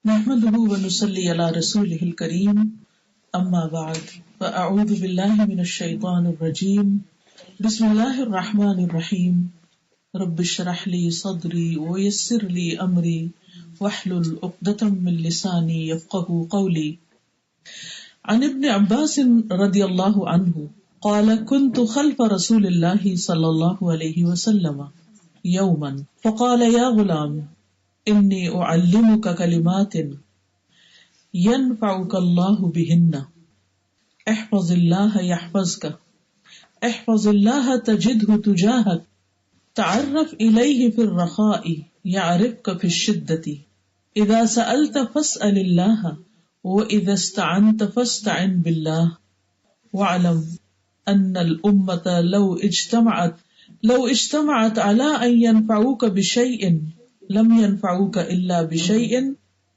نحمده ونصلي على رسوله الكريم اما بعد فاعوذ بالله من الشيطان الرجيم بسم الله الرحمن الرحيم رب اشرح لي صدري ويسر لي امري واحلل عقدة من لساني يفقهوا قولي. عن ابن عباس رضي الله عنه قال كنت خلف رسول الله صلى الله عليه وسلم يوما فقال يا غلام انی اعلمک کلمات ینفعک اللہ بہن احفظ اللہ یحفظک احفظ اللہ تجدہ تجاہک تعرف الیہ فی الرخاء یعرفک فی الشدۃ اذا سألت فاسأل اللہ واذا استعنت فاستعن باللہ واعلم ان الامة لو اجتمعت على ان ينفعوک بشیء لم ينفعوك إلا بشيء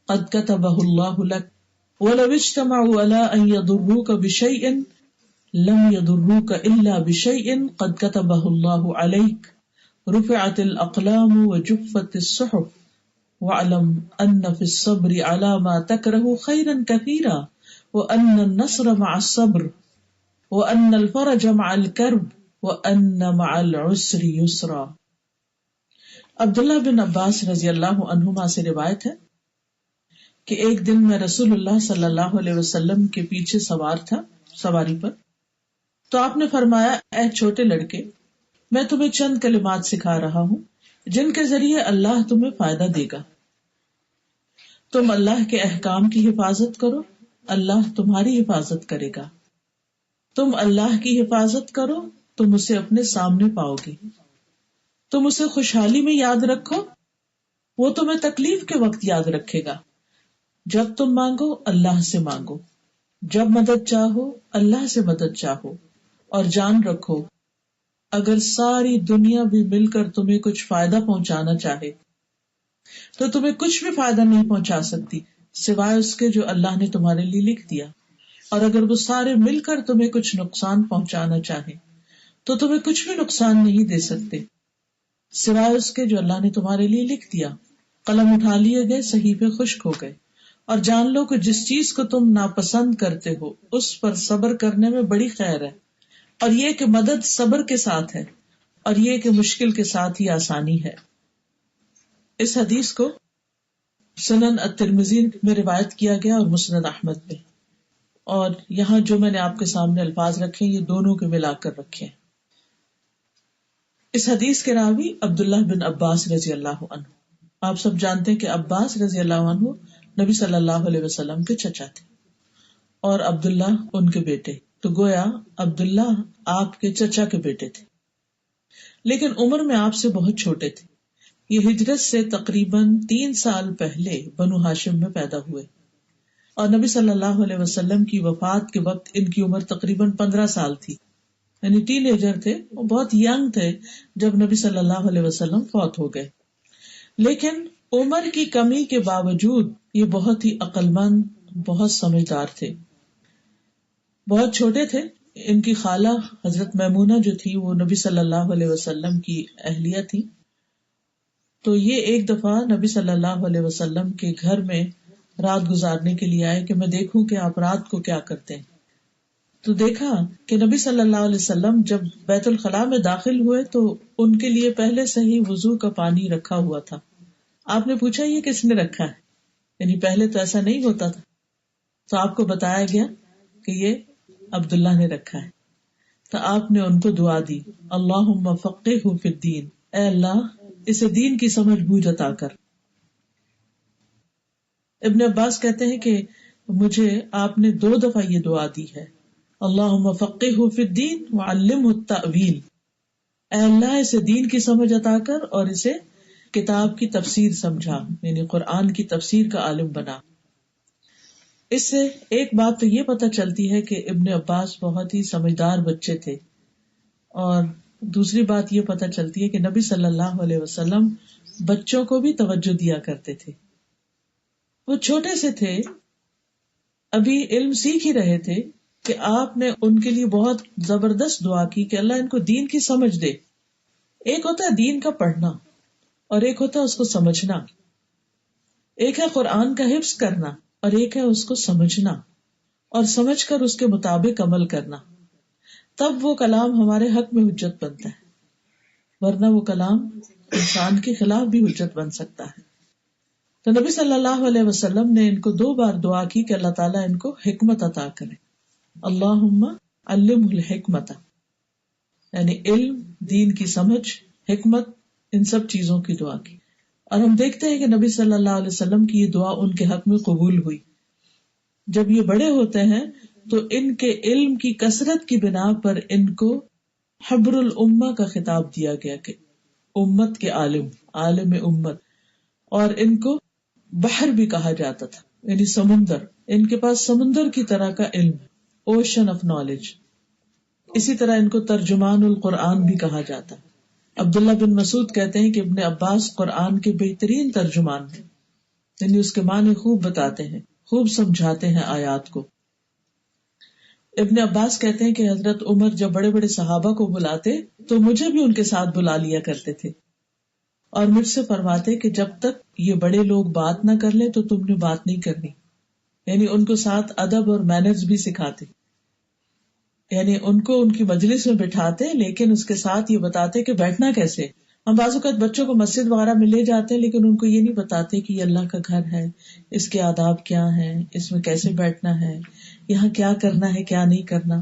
قد كتبه الله لك ولو اجتمعوا على أن يضروك بشيء لم يضروك إلا بشيء قد كتبه الله عليك رفعت الأقلام وجفت الصحف واعلم أن في الصبر على ما تكره خيرا كثيرا وأن النصر مع الصبر وأن الفرج مع الكرب وأن مع العسر يسرا. عبداللہ بن عباس رضی اللہ عنہما سے روایت ہے کہ ایک دن میں رسول اللہ صلی اللہ علیہ وسلم کے پیچھے سوار تھا سواری پر، تو آپ نے فرمایا اے چھوٹے لڑکے، میں تمہیں چند کلمات سکھا رہا ہوں جن کے ذریعے اللہ تمہیں فائدہ دے گا. تم اللہ کے احکام کی حفاظت کرو، اللہ تمہاری حفاظت کرے گا. تم اللہ کی حفاظت کرو، تم اسے اپنے سامنے پاؤ گے. تم اسے خوشحالی میں یاد رکھو، وہ تمہیں تکلیف کے وقت یاد رکھے گا. جب تم مانگو اللہ سے مانگو، جب مدد چاہو اللہ سے مدد چاہو، اور جان رکھو اگر ساری دنیا بھی مل کر تمہیں کچھ فائدہ پہنچانا چاہے تو تمہیں کچھ بھی فائدہ نہیں پہنچا سکتی سوائے اس کے جو اللہ نے تمہارے لیے لکھ دیا. اور اگر وہ سارے مل کر تمہیں کچھ نقصان پہنچانا چاہے تو تمہیں کچھ بھی نقصان نہیں دے سکتے سوائے اس کے جو اللہ نے تمہارے لیے لکھ دیا. قلم اٹھا لیے گئے، صحیفے خشک ہو گئے. اور جان لو کہ جس چیز کو تم ناپسند کرتے ہو اس پر صبر کرنے میں بڑی خیر ہے، اور یہ کہ مدد صبر کے ساتھ ہے، اور یہ کہ مشکل کے ساتھ ہی آسانی ہے. اس حدیث کو سنن الترمذی میں روایت کیا گیا اور مسند احمد میں، اور یہاں جو میں نے آپ کے سامنے الفاظ رکھے یہ دونوں کے ملا کر رکھے ہیں. اس حدیث کے راوی عبداللہ بن عباس رضی اللہ عنہ. آپ سب جانتے ہیں کہ عباس رضی اللہ عنہ نبی صلی اللہ علیہ وسلم کے چچا تھے اور عبداللہ ان کے بیٹے، تو گویا عبداللہ آپ کے چچا کے بیٹے تھے، لیکن عمر میں آپ سے بہت چھوٹے تھے. یہ ہجرت سے تقریباً 3 سال پہلے بنو ہاشم میں پیدا ہوئے، اور نبی صلی اللہ علیہ وسلم کی وفات کے وقت ان کی عمر تقریباً 15 سال تھی، یعنی ٹین ایجر تھے. وہ بہت ینگ تھے جب نبی صلی اللہ علیہ وسلم فوت ہو گئے. لیکن عمر کی کمی کے باوجود یہ بہت ہی عقل مند، بہت سمجھدار تھے. بہت چھوٹے تھے. ان کی خالہ حضرت میمونہ جو تھی وہ نبی صلی اللہ علیہ وسلم کی اہلیہ تھی. تو یہ ایک دفعہ نبی صلی اللہ علیہ وسلم کے گھر میں رات گزارنے کے لیے آئے کہ میں دیکھوں کہ آپ رات کو کیا کرتے ہیں. تو دیکھا کہ نبی صلی اللہ علیہ وسلم جب بیت الخلاء میں داخل ہوئے تو ان کے لیے پہلے سے ہی وضو کا پانی رکھا ہوا تھا. آپ نے پوچھا یہ کس نے رکھا ہے، یعنی پہلے تو ایسا نہیں ہوتا تھا. تو آپ کو بتایا گیا کہ یہ عبداللہ نے رکھا ہے. تو آپ نے ان کو دعا دی، اللہم فقہہ فی الدین، اے اللہ اسے دین کی سمجھ بوجھ عطا کر. ابن عباس کہتے ہیں کہ مجھے آپ نے 2 دفعہ یہ دعا دی ہے، اللہم فقہہ فی الدین وعلمہ التأویل، اے اللہ اسے دین کی سمجھ عطا کر اور اسے کتاب کی تفسیر سمجھا، یعنی قرآن کی تفسیر کا عالم بنا. اس سے ایک بات تو یہ پتہ چلتی ہے کہ ابن عباس بہت ہی سمجھدار بچے تھے، اور دوسری بات یہ پتہ چلتی ہے کہ نبی صلی اللہ علیہ وسلم بچوں کو بھی توجہ دیا کرتے تھے. وہ چھوٹے سے تھے، ابھی علم سیکھ ہی رہے تھے کہ آپ نے ان کے لیے بہت زبردست دعا کی کہ اللہ ان کو دین کی سمجھ دے. ایک ہوتا ہے دین کا پڑھنا اور ایک ہوتا ہے اس کو سمجھنا. ایک ہے قرآن کا حفظ کرنا اور ایک ہے اس کو سمجھنا اور سمجھ کر اس کے مطابق عمل کرنا. تب وہ کلام ہمارے حق میں حجت بنتا ہے، ورنہ وہ کلام انسان کے خلاف بھی حجت بن سکتا ہے. تو نبی صلی اللہ علیہ وسلم نے ان کو 2 بار دعا کی کہ اللہ تعالیٰ ان کو حکمت عطا کرے. اللہم علمہ الحکمت، یعنی علم، دین کی سمجھ، حکمت، ان سب چیزوں کی دعا کی. اور ہم دیکھتے ہیں کہ نبی صلی اللہ علیہ وسلم کی یہ دعا ان کے حق میں قبول ہوئی. جب یہ بڑے ہوتے ہیں تو ان کے علم کی کثرت کی بنا پر ان کو حبر الامہ کا خطاب دیا گیا کہ امت کے عالم، عالم امت. اور ان کو بحر بھی کہا جاتا تھا، یعنی سمندر. ان کے پاس سمندر کی طرح کا علم، اوشن آف نالج. اسی طرح ان کو ترجمان القرآن بھی کہا جاتا. عبداللہ بن مسعود کہتے ہیں کہ ابن عباس قرآن کے بہترین ترجمان ہیں، یعنی اس کے معنی خوب بتاتے ہیں، خوب سمجھاتے ہیں آیات کو. ابن عباس کہتے ہیں کہ حضرت عمر جب بڑے بڑے صحابہ کو بلاتے تو مجھے بھی ان کے ساتھ بلا لیا کرتے تھے اور مجھ سے فرماتے کہ جب تک یہ بڑے لوگ بات نہ کر لیں تو تم نے بات نہیں کرنی. یعنی ان کو ساتھ ادب اور مینرز بھی سکھاتے، یعنی ان کو ان کی مجلس میں بٹھاتے لیکن اس کے ساتھ یہ بتاتے کہ بیٹھنا کیسے. ہم بعض اوقات بچوں کو مسجد وغیرہ میں لے جاتے ہیں لیکن ان کو یہ نہیں بتاتے کہ یہ اللہ کا گھر ہے، اس کے آداب کیا ہیں، اس میں کیسے بیٹھنا ہے، یہاں کیا کرنا ہے کیا نہیں کرنا.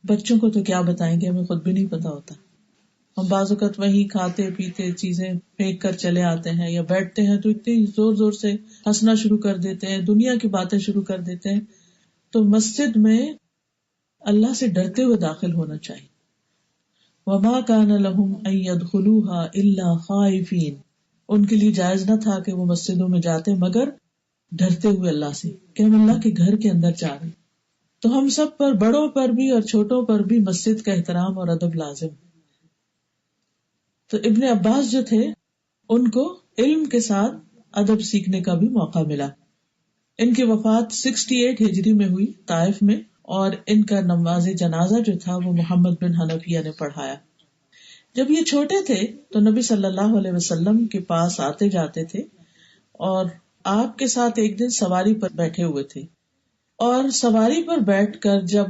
بچوں کو تو کیا بتائیں گے، ہمیں خود بھی نہیں پتا ہوتا. ہم بعض اوقات وہیں کھاتے پیتے چیزیں پھینک کر چلے آتے ہیں، یا بیٹھتے ہیں تو اتنی زور زور سے ہنسنا شروع کر دیتے ہیں، دنیا کی باتیں شروع کر دیتے ہیں. تو مسجد میں اللہ سے ڈرتے ہوئے داخل ہونا چاہیے. وما كان لهم ان يدخلوها الا خائفين، ان کے لیے جائز نہ تھا کہ وہ مسجدوں میں جاتے مگر ڈرتے ہوئے اللہ سے کہ ہم اللہ کے گھر کے اندر جا رہے. تو ہم سب پر، بڑوں پر بھی اور چھوٹوں پر بھی مسجد کا احترام اور ادب لازم. تو ابن عباس جو تھے ان کو علم کے ساتھ ادب سیکھنے کا بھی موقع ملا. ان کی وفات 68 ہجری میں ہوئی طائف میں، اور ان کا نماز جنازہ جو تھا وہ محمد بن حنفیہ نے پڑھایا. جب یہ چھوٹے تھے تو نبی صلی اللہ علیہ وسلم کے پاس آتے جاتے تھے اور آپ کے ساتھ ایک دن سواری پر بیٹھے ہوئے تھے، اور سواری پر بیٹھ کر جب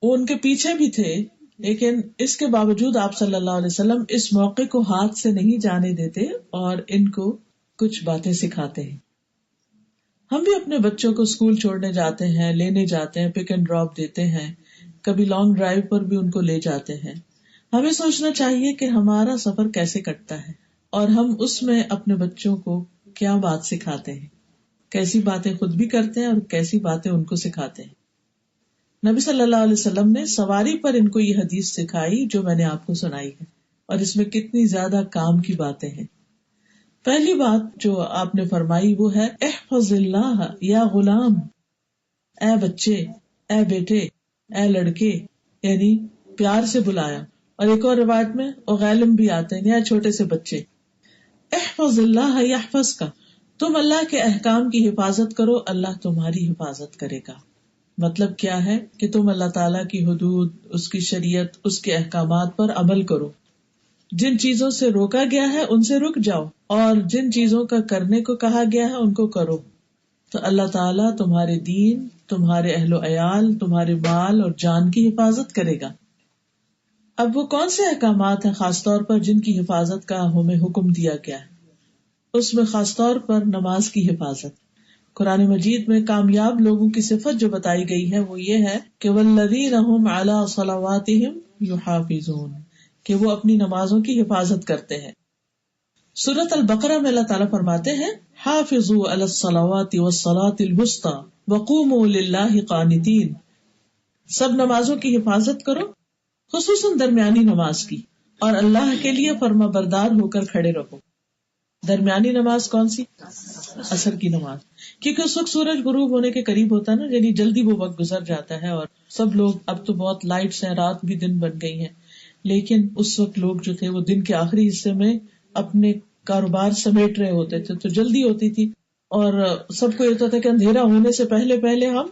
وہ ان کے پیچھے بھی تھے لیکن اس کے باوجود آپ صلی اللہ علیہ وسلم اس موقع کو ہاتھ سے نہیں جانے دیتے اور ان کو کچھ باتیں سکھاتے ہیں. ہم بھی اپنے بچوں کو اسکول چھوڑنے جاتے ہیں، لینے جاتے ہیں، پک اینڈ ڈراپ دیتے ہیں، کبھی لانگ ڈرائیو پر بھی ان کو لے جاتے ہیں. ہمیں سوچنا چاہیے کہ ہمارا سفر کیسے کٹتا ہے اور ہم اس میں اپنے بچوں کو کیا بات سکھاتے ہیں، کیسی باتیں خود بھی کرتے ہیں اور کیسی باتیں ان کو سکھاتے ہیں. نبی صلی اللہ علیہ وسلم نے سواری پر ان کو یہ حدیث سکھائی جو میں نے آپ کو سنائی ہے، اور اس میں کتنی زیادہ کام کی باتیں ہیں. پہلی بات جو آپ نے فرمائی وہ ہے احفظ اللہ یا غلام، اے بچے، اے بیٹے، اے لڑکے، یعنی پیار سے بلایا. اور ایک اور روایت میں غیلم بھی آتے ہیں، یا چھوٹے سے بچے. احفظ اللہ یحفظ کا، تم اللہ کے احکام کی حفاظت کرو، اللہ تمہاری حفاظت کرے گا. مطلب کیا ہے کہ تم اللہ تعالیٰ کی حدود، اس کی شریعت، اس کے احکامات پر عمل کرو. جن چیزوں سے روکا گیا ہے ان سے رک جاؤ، اور جن چیزوں کا کرنے کو کہا گیا ہے ان کو کرو. تو اللہ تعالیٰ تمہارے دین، تمہارے اہل و عیال، تمہارے مال اور جان کی حفاظت کرے گا. اب وہ کون سے احکامات ہیں خاص طور پر جن کی حفاظت کا ہمیں حکم دیا گیا ہے؟ اس میں خاص طور پر نماز کی حفاظت. قرآن مجید میں کامیاب لوگوں کی صفت جو بتائی گئی ہے وہ یہ ہے کہ والذین هم علی صلواتہم یحافظون، کہ وہ اپنی نمازوں کی حفاظت کرتے ہیں. سورۃ البقرہ میں اللہ تعالیٰ فرماتے ہیں حافظوا علی الصلوات والصلاۃ الوسطی وقوموا للہ قانتین، سب نمازوں کی حفاظت کرو، خصوصاً درمیانی نماز کی، اور اللہ کے لیے فرما بردار ہو کر کھڑے رہو. درمیانی نماز کون سی؟ عصر کی نماز، کیونکہ اس وقت سورج غروب ہونے کے قریب ہوتا ہے نا، یعنی جلدی وہ وقت گزر جاتا ہے. اور سب لوگ، اب تو بہت لائٹس ہیں، رات بھی دن بن گئی ہیں، لیکن اس وقت لوگ جو تھے وہ دن کے آخری حصے میں اپنے کاروبار سمیٹ رہے ہوتے تھے، تو جلدی ہوتی تھی اور سب کو یہ ہوتا تھا کہ اندھیرا ہونے سے پہلے پہلے ہم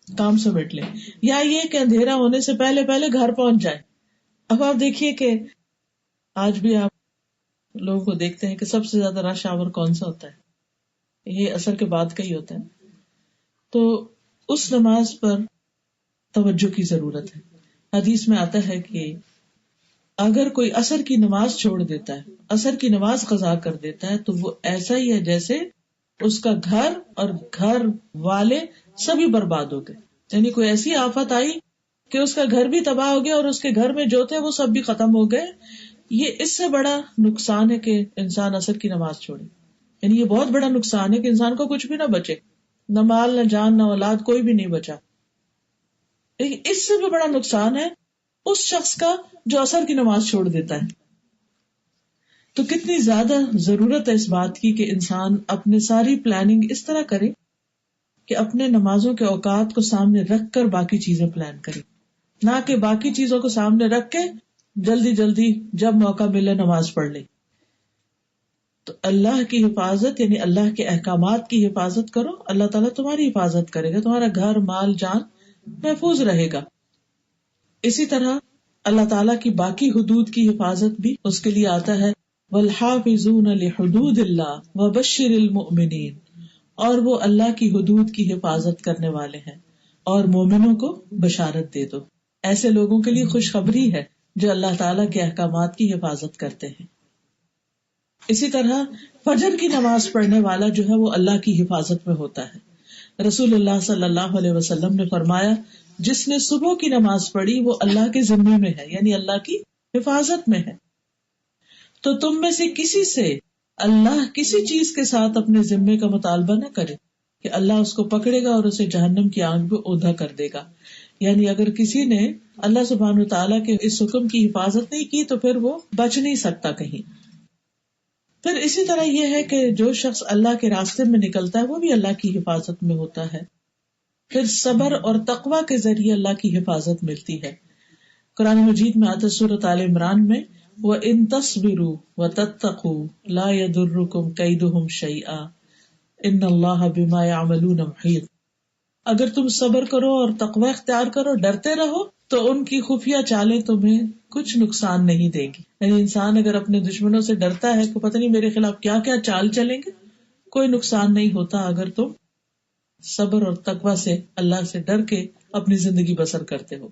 کام سمیٹ لیں، یا یہ کہ اندھیرا ہونے سے پہلے پہلے گھر پہنچ جائیں. اب آپ دیکھیے کہ آج بھی آپ لوگوں کو دیکھتے ہیں کہ سب سے زیادہ رش آور کون سا ہوتا ہے؟ یہ عصر کے بعد کا ہی ہوتا ہے. تو اس نماز پر توجہ کی ضرورت ہے. حدیث میں آتا ہے کہ اگر کوئی عصر کی نماز چھوڑ دیتا ہے، عصر کی نماز قضا کر دیتا ہے، تو وہ ایسا ہی ہے جیسے اس کا گھر اور گھر والے سبھی برباد ہو گئے. یعنی کوئی ایسی آفت آئی کہ اس کا گھر بھی تباہ ہو گیا اور اس کے گھر میں جو تھے وہ سب بھی ختم ہو گئے. یہ اس سے بڑا نقصان ہے کہ انسان عصر کی نماز چھوڑے. یعنی یہ بہت بڑا نقصان ہے کہ انسان کو کچھ بھی نہ بچے، نہ مال، نہ جان، نہ اولاد، کوئی بھی نہیں بچا. لیکن اس سے بھی بڑا نقصان ہے اس شخص کا جو عصر کی نماز چھوڑ دیتا ہے. تو کتنی زیادہ ضرورت ہے اس بات کی کہ انسان اپنے ساری پلاننگ اس طرح کرے کہ اپنے نمازوں کے اوقات کو سامنے رکھ کر باقی چیزیں پلان کرے، نہ کہ باقی چیزوں کو سامنے رکھ کے جلدی جلدی جب موقع ملے نماز پڑھ لے. تو اللہ کی حفاظت یعنی اللہ کے احکامات کی حفاظت کرو، اللہ تعالیٰ تمہاری حفاظت کرے گا، تمہارا گھر، مال، جان محفوظ رہے گا. اسی طرح اللہ تعالیٰ کی باقی حدود کی حفاظت بھی اس کے لیے آتا ہے وَالْحَافِظُونَ لِحُدُودِ اللَّهِ وَبَشِّرِ الْمُؤْمِنِينَ، اور وہ اللہ کی حدود کی حفاظت کرنے والے ہیں اور مومنوں کو بشارت دے دو. ایسے لوگوں کے لیے خوشخبری ہے جو اللہ تعالیٰ کے احکامات کی حفاظت کرتے ہیں. اسی طرح فجر کی نماز پڑھنے والا جو ہے وہ اللہ کی حفاظت میں ہوتا ہے. رسول اللہ صلی اللہ علیہ وسلم نے فرمایا جس نے صبح کی نماز پڑھی وہ اللہ کے ذمے میں ہے، یعنی اللہ کی حفاظت میں ہے. تو تم میں سے کسی سے اللہ کسی چیز کے ساتھ اپنے ذمے کا مطالبہ نہ کرے کہ اللہ اس کو پکڑے گا اور اسے جہنم کی آگ میں اوندھا کر دے گا. یعنی اگر کسی نے اللہ سبحانہ وتعالیٰ کے اس حکم کی حفاظت نہیں کی تو پھر وہ بچ نہیں سکتا کہیں. پھر اسی طرح یہ ہے کہ جو شخص اللہ کے راستے میں نکلتا ہے وہ بھی اللہ کی حفاظت میں ہوتا ہے. پھر صبر اور تقوی کے ذریعے اللہ کی حفاظت ملتی ہے. قرآن مجید میں آتا ہے سورۃ آل عمران میں وَإِن تَصْبِرُوا وَتَتَّقُوا لَا يَضُرُّكُمْ كَيْدُهُمْ شَيْئًا إِنَّ اللَّهَ بِمَا يَعْمَلُونَ مُحِيطٌ. اگر تم صبر کرو اور تقوی اختیار کرو، ڈرتے رہو، تو ان کی خفیہ چالیں تمہیں کچھ نقصان نہیں دے گی. یعنی انسان اگر اپنے دشمنوں سے ڈرتا ہے کہ پتہ نہیں میرے خلاف کیا کیا چال چلیں گے، کوئی نقصان نہیں ہوتا اگر تم صبر اور تقوی سے اللہ سے ڈر کے اپنی زندگی بسر کرتے ہو.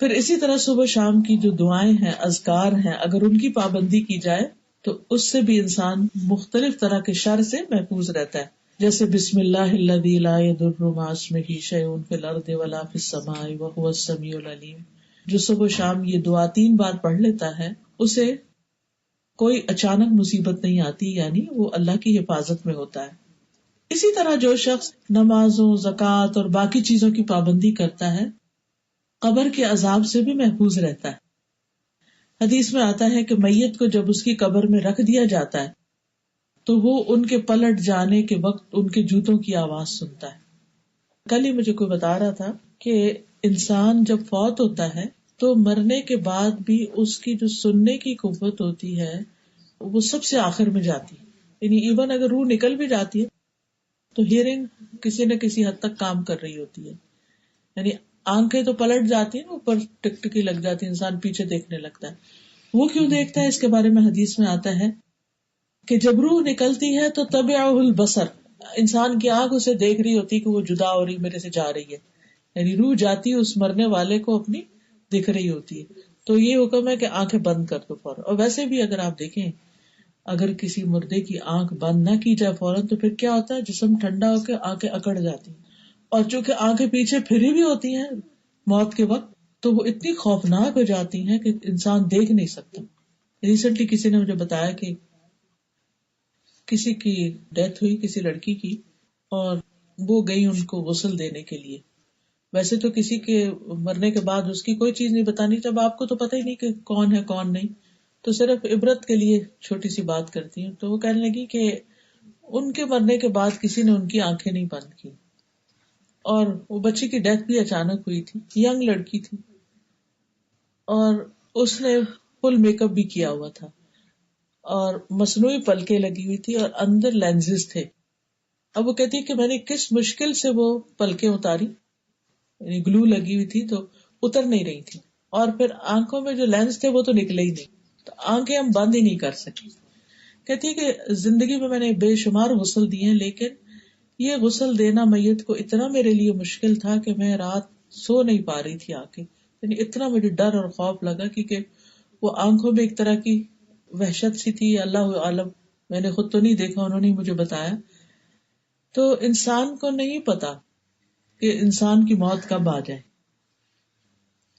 پھر اسی طرح صبح شام کی جو دعائیں ہیں، اذکار ہیں، اگر ان کی پابندی کی جائے تو اس سے بھی انسان مختلف طرح کے شر سے محفوظ رہتا ہے. جیسے بسم اللہ الذی لا یضر مع اسمہ شیء فی الارض ولا فی السماء وہو السمیع العلیم. جو صبح شام یہ دعا 3 بار پڑھ لیتا ہے اسے کوئی اچانک مصیبت نہیں آتی، یعنی وہ اللہ کی حفاظت میں ہوتا ہے. اسی طرح جو شخص نمازوں، زکوٰۃ اور باقی چیزوں کی پابندی کرتا ہے قبر کے عذاب سے بھی محفوظ رہتا ہے. حدیث میں آتا ہے کہ میت کو جب اس کی قبر میں رکھ دیا جاتا ہے تو وہ ان کے پلٹ جانے کے وقت ان کے جوتوں کی آواز سنتا ہے. کل ہی مجھے کوئی بتا رہا تھا کہ انسان جب فوت ہوتا ہے تو مرنے کے بعد بھی اس کی جو سننے کی قوت ہوتی ہے وہ سب سے آخر میں جاتی ہے. یعنی ایون اگر روح نکل بھی جاتی ہے تو ہیئرنگ کسی نہ کسی حد تک کام کر رہی ہوتی ہے. یعنی آنکھیں تو پلٹ جاتی ہیں، اوپر ٹکٹکی لگ جاتی ہے، انسان پیچھے دیکھنے لگتا ہے. وہ کیوں دیکھتا ہے؟ اس کے بارے میں حدیث میں آتا ہے کہ جب روح نکلتی ہے تو تبعہ البصر، انسان کی آنکھ اسے دیکھ رہی ہوتی کہ وہ جدا ہو رہی، میرے سے جا رہی ہے. یعنی روح جاتی اس مرنے والے کو اپنی دکھ رہی ہوتی ہے. تو یہ حکم ہے کہ آنکھیں بند کر دو فوراً. اور ویسے بھی اگر آپ دیکھیں اگر کسی مردے کی آنکھ بند نہ کی جائے فوراً تو پھر کیا ہوتا ہے، جسم ٹھنڈا ہو کے آنکھیں اکڑ جاتی ہیں، اور چونکہ آنکھیں پیچھے پھری بھی ہوتی ہیں موت کے وقت تو وہ اتنی خوفناک ہو جاتی ہیں کہ انسان دیکھ نہیں سکتا. ریسنٹلی کسی نے مجھے بتایا کہ کسی کی ڈیتھ ہوئی، کسی لڑکی کی، اور وہ گئی ان کو غسل دینے کے لیے. ویسے تو کسی کے مرنے کے بعد اس کی کوئی چیز نہیں بتانی، جب آپ کو تو پتہ ہی نہیں کہ کون ہے کون نہیں، تو صرف عبرت کے لیے چھوٹی سی بات کرتی ہوں. تو وہ کہنے لگی کہ ان کے مرنے کے بعد کسی نے ان کی آنکھیں نہیں بند کی، اور وہ بچی کی ڈیتھ بھی اچانک ہوئی تھی، ینگ لڑکی تھی، اور اس نے فل میک اپ بھی کیا ہوا تھا اور مصنوعی پلکیں لگی ہوئی تھی اور اندر لینزز تھے. اب وہ کہتی ہے کہ میں نے کس مشکل سے وہ پلکیں اتاری، یعنی گلو لگی ہوئی تھی تو اتر نہیں رہی تھی، اور پھر آنکھوں میں جو لینز تھے وہ تو نکلے ہی نہیں، تو آنکھیں ہم بند ہی نہیں کر سکے. کہتی ہے کہ زندگی میں نے بے شمار غسل دیے لیکن یہ غسل دینا میت کو اتنا میرے لیے مشکل تھا کہ میں رات سو نہیں پا رہی تھی آ کے، یعنی اتنا مجھے ڈر اور خوف لگا، کیونکہ وہ آنکھوں میں ایک طرح کی وحشت سی تھی، اللہ عالم، میں نے خود تو نہیں دیکھا، انہوں نے مجھے بتایا. تو انسان کو نہیں پتا کہ انسان کی موت کب آ جائے.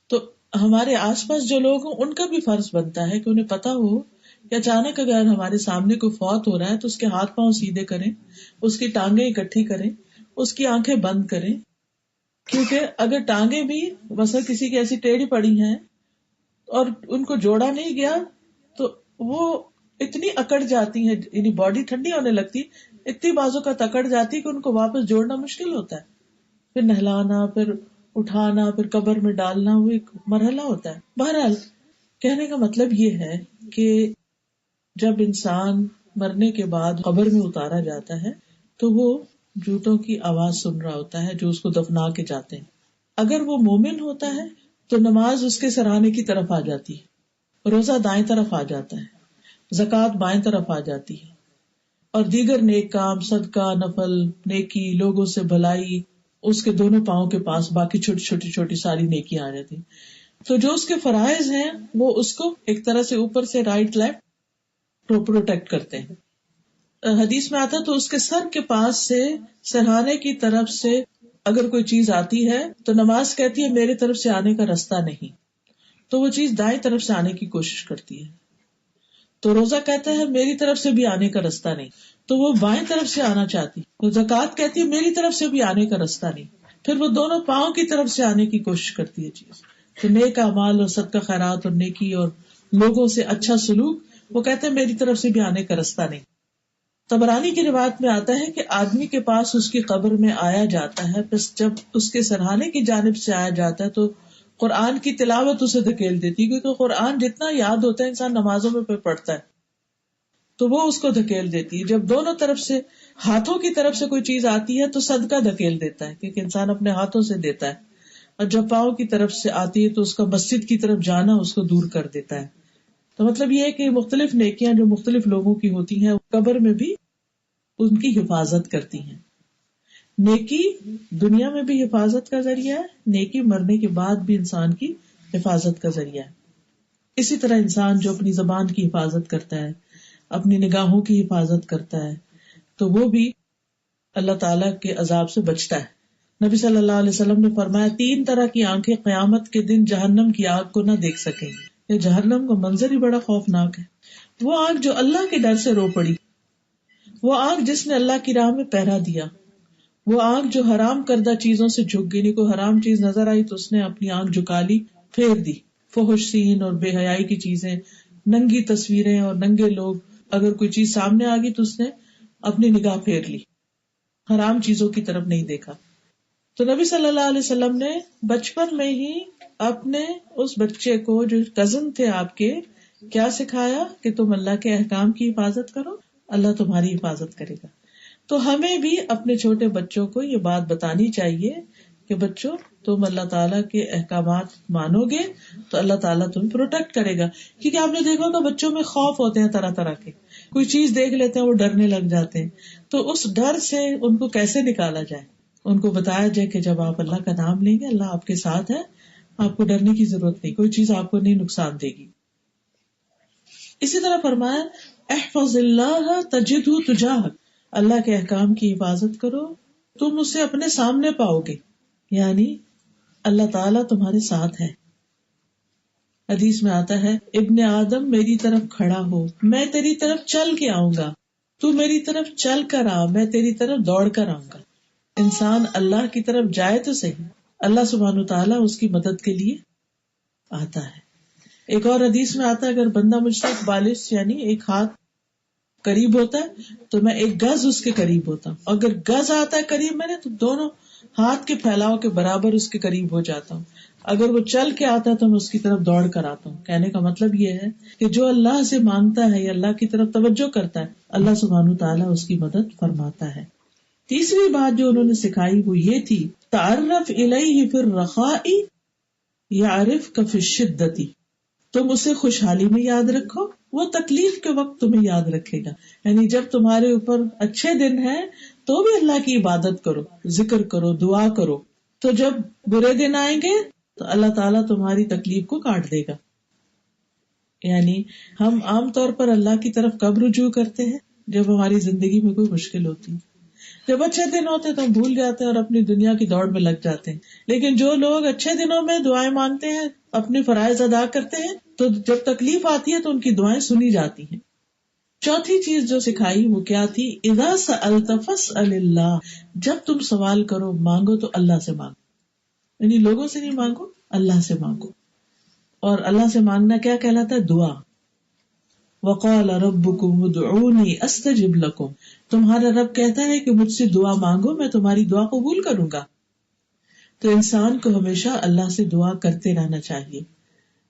تو ہمارے آس پاس جو لوگ ہیں ان کا بھی فرض بنتا ہے کہ انہیں پتا ہو کہ اچانک اگر ہمارے سامنے کوئی فوت ہو رہا ہے تو اس کے ہاتھ پاؤں سیدھے کریں، اس کی ٹانگیں اکٹھی کریں، اس کی آنکھیں بند کریں. کیونکہ اگر ٹانگیں بھی مثلا کسی کی ایسی ٹیڑھی پڑی ہیں اور ان کو جوڑا نہیں گیا تو وہ اتنی اکڑ جاتی ہیں، یعنی باڈی ٹھنڈی ہونے لگتی، اتنی بازو کا تکڑ جاتی کہ ان کو واپس جوڑنا مشکل ہوتا ہے. پھر نہلانا، پھر اٹھانا، پھر قبر میں ڈالنا، وہ ایک مرحلہ ہوتا ہے. بہرحال کہنے کا مطلب یہ ہے کہ جب انسان مرنے کے بعد قبر میں اتارا جاتا ہے تو وہ جوتوں کی آواز سن رہا ہوتا ہے جو اس کو دفنا کے جاتے ہیں. اگر وہ مومن ہوتا ہے تو نماز اس کے سرانے کی طرف آ جاتی ہے، روزہ دائیں طرف آ جاتا ہے، زکوٰۃ بائیں طرف آ جاتی ہے، اور دیگر نیک کام، صدقہ، نفل، نیکی، لوگوں سے بھلائی، اس کے دونوں پاؤں کے پاس باقی چھوٹی چھوٹی چھوٹی ساری نیکیاں آ جاتی. تو جو اس کے فرائض ہیں وہ اس کو ایک طرح سے اوپر سے رائٹ لیفٹ پروٹیکٹ کرتے ہیں. حدیث میں آتا تو اس کے سر کے پاس سے سرہانے کی طرف سے اگر کوئی چیز آتی ہے تو نماز کہتی ہے میری طرف سے آنے کا رستہ نہیں، تو وہ چیز دائیں طرف سے آنے کی کوشش کرتی ہے. تو روزہ کہتا ہے میری طرف سے بھی آنے کا رستہ نہیں، تو وہ بائیں طرف سے آنا چاہتی. تو زکوٰۃ کہتی ہے میری طرف سے بھی آنے کا رستہ نہیں، پھر وہ دونوں پاؤں کی طرف سے آنے کی کوشش کرتی ہے چیز. تو نیک اعمال اور صدقہ خیرات اور نیکی اور لوگوں سے اچھا سلوک، وہ کہتے ہیں میری طرف سے بھی آنے کا رستہ نہیں. طبرانی کی روایت میں آتا ہے کہ آدمی کے پاس اس کی قبر میں آیا جاتا ہے، بس جب اس کے سرہانے کی جانب سے آیا جاتا ہے تو قرآن کی تلاوت اسے دھکیل دیتی، کیونکہ قرآن جتنا یاد ہوتا ہے انسان نمازوں میں پڑھتا ہے تو وہ اس کو دھکیل دیتی ہے. جب دونوں طرف سے ہاتھوں کی طرف سے کوئی چیز آتی ہے تو صدقہ دھکیل دیتا ہے کیونکہ انسان اپنے ہاتھوں سے دیتا ہے، اور جب پاؤں کی طرف سے آتی ہے تو اس کا مسجد کی طرف جانا اس کو دور کر دیتا ہے. تو مطلب یہ ہے کہ مختلف نیکیاں جو مختلف لوگوں کی ہوتی ہیں قبر میں بھی ان کی حفاظت کرتی ہیں. نیکی دنیا میں بھی حفاظت کا ذریعہ ہے، نیکی مرنے کے بعد بھی انسان کی حفاظت کا ذریعہ ہے. اسی طرح انسان جو اپنی زبان کی حفاظت کرتا ہے، اپنی نگاہوں کی حفاظت کرتا ہے، تو وہ بھی اللہ تعالیٰ کے عذاب سے بچتا ہے. نبی صلی اللہ علیہ وسلم نے فرمایا 3 طرح کی آنکھیں قیامت کے دن جہنم کی آگ کو نہ دیکھ سکیں گی. یہ جہنم کا منظر ہی بڑا خوفناک ہے. وہ آنکھ جو اللہ کے ڈر سے رو پڑی، وہ آنکھ جس نے اللہ کی راہ میں پہرا دیا، وہ آنکھ جو حرام کردہ چیزوں سے جھک گئی، کوئی حرام چیز نظر آئی تو اس نے اپنی آنکھ جھکا لی، پھیر دی. فحش سین اور بے حیائی کی چیزیں، ننگی تصویریں اور ننگے لوگ، اگر کوئی چیز سامنے آ گئی تو اس نے اپنی نگاہ پھیر لی، حرام چیزوں کی طرف نہیں دیکھا. تو نبی صلی اللہ علیہ وسلم نے بچپن میں ہی اپنے اس بچے کو جو کزن تھے آپ کے، کیا سکھایا کہ تم اللہ کے احکام کی حفاظت کرو، اللہ تمہاری حفاظت کرے گا. تو ہمیں بھی اپنے چھوٹے بچوں کو یہ بات بتانی چاہیے کہ بچوں تم اللہ تعالیٰ کے احکامات مانو گے تو اللہ تعالیٰ تمہیں پروٹیکٹ کرے گا. کیونکہ آپ نے دیکھا ہوگا بچوں میں خوف ہوتے ہیں طرح طرح کے، کوئی چیز دیکھ لیتے ہیں وہ ڈرنے لگ جاتے ہیں. تو اس ڈر سے ان کو کیسے نکالا جائے؟ ان کو بتایا جائے کہ جب آپ اللہ کا نام لیں گے اللہ آپ کے ساتھ ہے، آپ کو ڈرنے کی ضرورت نہیں، کوئی چیز آپ کو نہیں نقصان دے گی. اسی طرح فرمایا احفظ اللہ تجدہ تجاہک، اللہ کے احکام کی حفاظت کرو تم اسے اپنے سامنے پاؤ گے، یعنی اللہ تعالیٰ تمہارے ساتھ ہے. حدیث میں آتا ہے ابن آدم میری طرف کھڑا ہو میں تیری طرف چل کے آؤں گا، تو میری طرف چل کر آ میں تیری طرف دوڑ کر آؤں گا. انسان اللہ کی طرف جائے تو صحیح، اللہ سبحانہ تعالیٰ اس کی مدد کے لیے آتا ہے. ایک اور حدیث میں آتا ہے اگر بندہ مجھ سے ایک بالش یعنی ایک ہاتھ قریب ہوتا ہے تو میں 1 گز اس کے قریب ہوتا ہوں، اگر گز آتا ہے قریب میں نے تو دونوں ہاتھ کے پھیلاؤ کے برابر اس کے قریب ہو جاتا ہوں، اگر وہ چل کے آتا ہے تو میں اس کی طرف دوڑ کر آتا ہوں. کہنے کا مطلب یہ ہے کہ جو اللہ سے مانگتا ہے یا اللہ کی طرف توجہ کرتا ہے اللہ سبحانہ تعالیٰ اس کی مدد فرماتا ہے. تیسری بات جو انہوں نے سکھائی وہ یہ تھی تعرف الیہ فی الرخاء یعرفک فی الشدۃ، تم اسے خوشحالی میں یاد رکھو وہ تکلیف کے وقت تمہیں یاد رکھے گا. یعنی جب تمہارے اوپر اچھے دن ہیں تو بھی اللہ کی عبادت کرو، ذکر کرو، دعا کرو. تو جب برے دن آئیں گے تو اللہ تعالیٰ تمہاری تکلیف کو کاٹ دے گا. یعنی ہم عام طور پر اللہ کی طرف کب رجوع کرتے ہیں؟ جب ہماری زندگی میں کوئی مشکل ہوتی ہے. جب اچھے دن ہوتے تو ہم بھول جاتے ہیں اور اپنی دنیا کی دوڑ میں لگ جاتے ہیں. لیکن جو لوگ اچھے دنوں میں دعائیں مانگتے ہیں، اپنے فرائض ادا کرتے ہیں، تو جب تکلیف آتی ہے تو ان کی دعائیں سنی جاتی ہیں. چوتھی چیز جو سکھائی وہ کیا تھی؟ اذا سألت فاسأل اللہ. جب تم سوال کرو، مانگو تو اللہ سے مانگو. یعنی لوگوں سے نہیں مانگو، اللہ سے مانگو. اور اللہ سے مانگنا کیا کہلاتا ہے؟ دعا. وقال ربکم ادعونی استجب لکم. تمہارا رب کہتا ہے کہ مجھ سے دعا مانگو، میں تمہاری دعا قبول کروں گا. تو انسان کو ہمیشہ اللہ سے دعا کرتے رہنا چاہیے.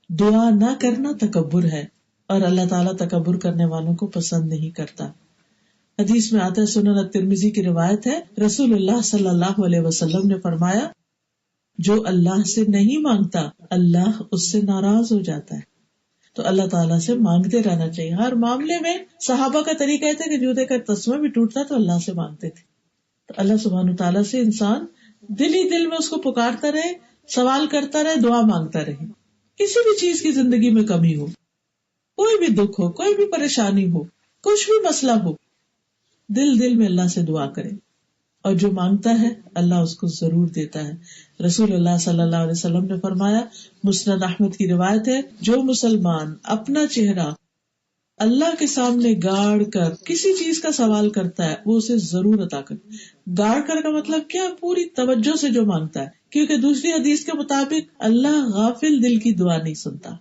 دعا نہ کرنا تکبر ہے، اور اللہ تعالیٰ تکبر کرنے والوں کو پسند نہیں کرتا. حدیث میں آتا ہے، سنن الترمذی کی روایت ہے، رسول اللہ صلی اللہ علیہ وسلم نے فرمایا، جو اللہ سے نہیں مانگتا اللہ اس سے ناراض ہو جاتا ہے. تو اللہ تعالیٰ سے مانگتے رہنا چاہیے ہر معاملے میں. صحابہ کا طریقہ یہ تھا کہ جوتے کا تسمہ بھی ٹوٹتا تو اللہ سے مانگتے تھے. تو اللہ سبحانہ تعالیٰ سے انسان دل ہی دل میں اس کو پکارتا رہے، سوال کرتا رہے، دعا مانگتا رہے. کسی بھی چیز کی زندگی میں کمی ہو، کوئی بھی دکھ ہو، کوئی بھی پریشانی ہو، کچھ بھی مسئلہ ہو، دل دل میں اللہ سے دعا کرے، اور جو مانگتا ہے اللہ اس کو ضرور دیتا ہے. رسول اللہ صلی اللہ علیہ وسلم نے فرمایا، مسند احمد کی روایت ہے، جو مسلمان اپنا چہرہ اللہ کے سامنے گاڑ کر کسی چیز کا سوال کرتا ہے وہ اسے ضرور عطا کرے. گاڑ کر کا مطلب کیا؟ پوری توجہ سے جو مانگتا ہے، کیونکہ دوسری حدیث کے مطابق اللہ غافل دل کی دعا نہیں سنتا.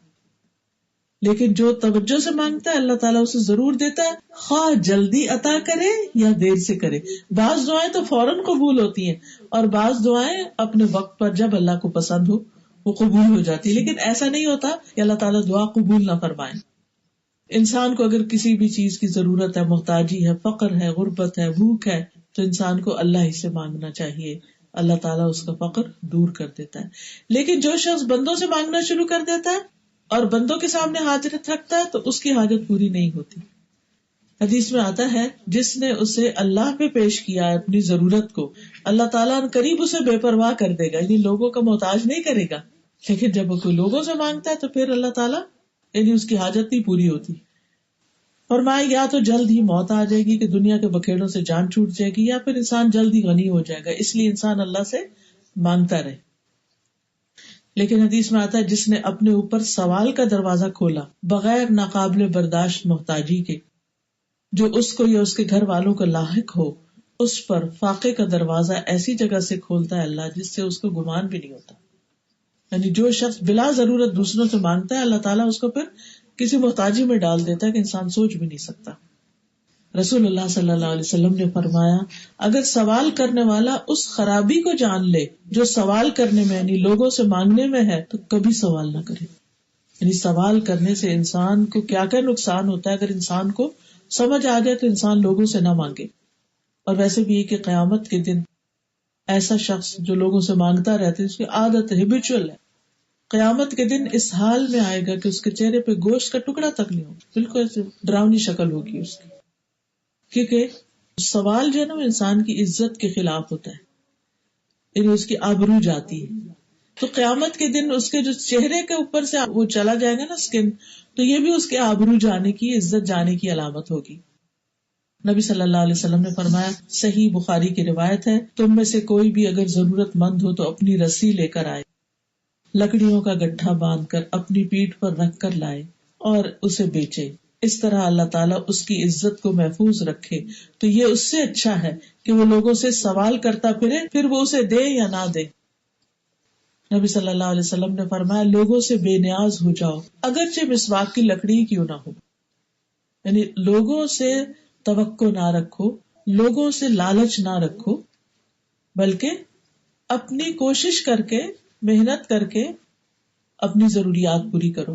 لیکن جو توجہ سے مانگتا ہے اللہ تعالیٰ اسے ضرور دیتا ہے، خواہ جلدی عطا کرے یا دیر سے کرے. بعض دعائیں تو فوراً قبول ہوتی ہیں، اور بعض دعائیں اپنے وقت پر جب اللہ کو پسند ہو وہ قبول ہو جاتی. لیکن ایسا نہیں ہوتا کہ اللہ تعالیٰ دعا قبول نہ فرمائے. انسان کو اگر کسی بھی چیز کی ضرورت ہے، محتاجی ہے، فقر ہے، غربت ہے، بھوک ہے، تو انسان کو اللہ ہی سے مانگنا چاہیے. اللہ تعالیٰ اس کا فقر دور کر دیتا ہے. لیکن جو شخص بندوں سے مانگنا شروع کر دیتا ہے اور بندوں کے سامنے حاجت رکھتا ہے تو اس کی حاجت پوری نہیں ہوتی. حدیث میں آتا ہے، جس نے اسے اللہ پہ پیش کیا ہے اپنی ضرورت کو، اللہ تعالیٰ قریب اسے بے پرواہ کر دے گا، یعنی لوگوں کا محتاج نہیں کرے گا. لیکن جب وہ کوئی لوگوں سے مانگتا ہے تو پھر اللہ تعالیٰ یعنی اس کی حاجت نہیں پوری ہوتی. فرمایا یا تو جلد ہی موت آ جائے گی کہ دنیا کے بکھیڑوں سے جان چھوٹ جائے گی، یا پھر انسان جلد ہی غنی ہو جائے گا. اس لیے انسان اللہ سے مانگتا رہے. لیکن حدیث میں آتا ہے، جس نے اپنے اوپر سوال کا دروازہ کھولا بغیر ناقابل برداشت محتاجی کے، جو اس کو یا اس کے گھر والوں کو لاحق ہو، اس پر فاقے کا دروازہ ایسی جگہ سے کھولتا ہے اللہ جس سے اس کو گمان بھی نہیں ہوتا. یعنی جو شخص بلا ضرورت دوسروں سے مانگتا ہے اللہ تعالیٰ اس کو پھر کسی محتاجی میں ڈال دیتا ہے کہ انسان سوچ بھی نہیں سکتا. رسول اللہ صلی اللہ علیہ وسلم نے فرمایا، اگر سوال کرنے والا اس خرابی کو جان لے جو سوال کرنے میں یعنی لوگوں سے مانگنے میں ہے تو کبھی سوال نہ کرے. یعنی سوال کرنے سے انسان کو کیا کیا نقصان ہوتا ہے. اگر انسان کو سمجھ آ جائے تو انسان لوگوں سے نہ مانگے. اور ویسے بھی یہ کہ قیامت کے دن ایسا شخص جو لوگوں سے مانگتا رہتا ہے، اس کی عادت ہیبیچول ہے، قیامت کے دن اس حال میں آئے گا کہ اس کے چہرے پہ گوشت کا ٹکڑا تک نہیں ہوگا، بالکل ایسے ڈراؤنی شکل ہوگی اس کی. کیونکہ سوال جو ہے نا وہ انسان کی عزت کے خلاف ہوتا ہے، یعنی اس کی آبرو جاتی ہے. تو قیامت کے دن اس کے جو چہرے کے اوپر سے وہ چلا جائے گا نا اسکن، تو یہ بھی اس کے آبرو جانے کی، عزت جانے کی علامت ہوگی. نبی صلی اللہ علیہ وسلم نے فرمایا، صحیح بخاری کی روایت ہے، تم میں سے کوئی بھی اگر ضرورت مند ہو تو اپنی رسی لے کر آئے، لکڑیوں کا گٹھا باندھ کر اپنی پیٹھ پر رکھ کر لائے اور اسے بیچے. اس طرح اللہ تعالیٰ اس کی عزت کو محفوظ رکھے. تو یہ اس سے اچھا ہے کہ وہ لوگوں سے سوال کرتا پھرے، پھر وہ اسے دے یا نہ دے. نبی صلی اللہ علیہ وسلم نے فرمایا، لوگوں سے بے نیاز ہو جاؤ اگرچہ مسواک کی لکڑی کیوں نہ ہو. یعنی لوگوں سے توقع نہ رکھو، لوگوں سے لالچ نہ رکھو، بلکہ اپنی کوشش کر کے، محنت کر کے اپنی ضروریات پوری کرو.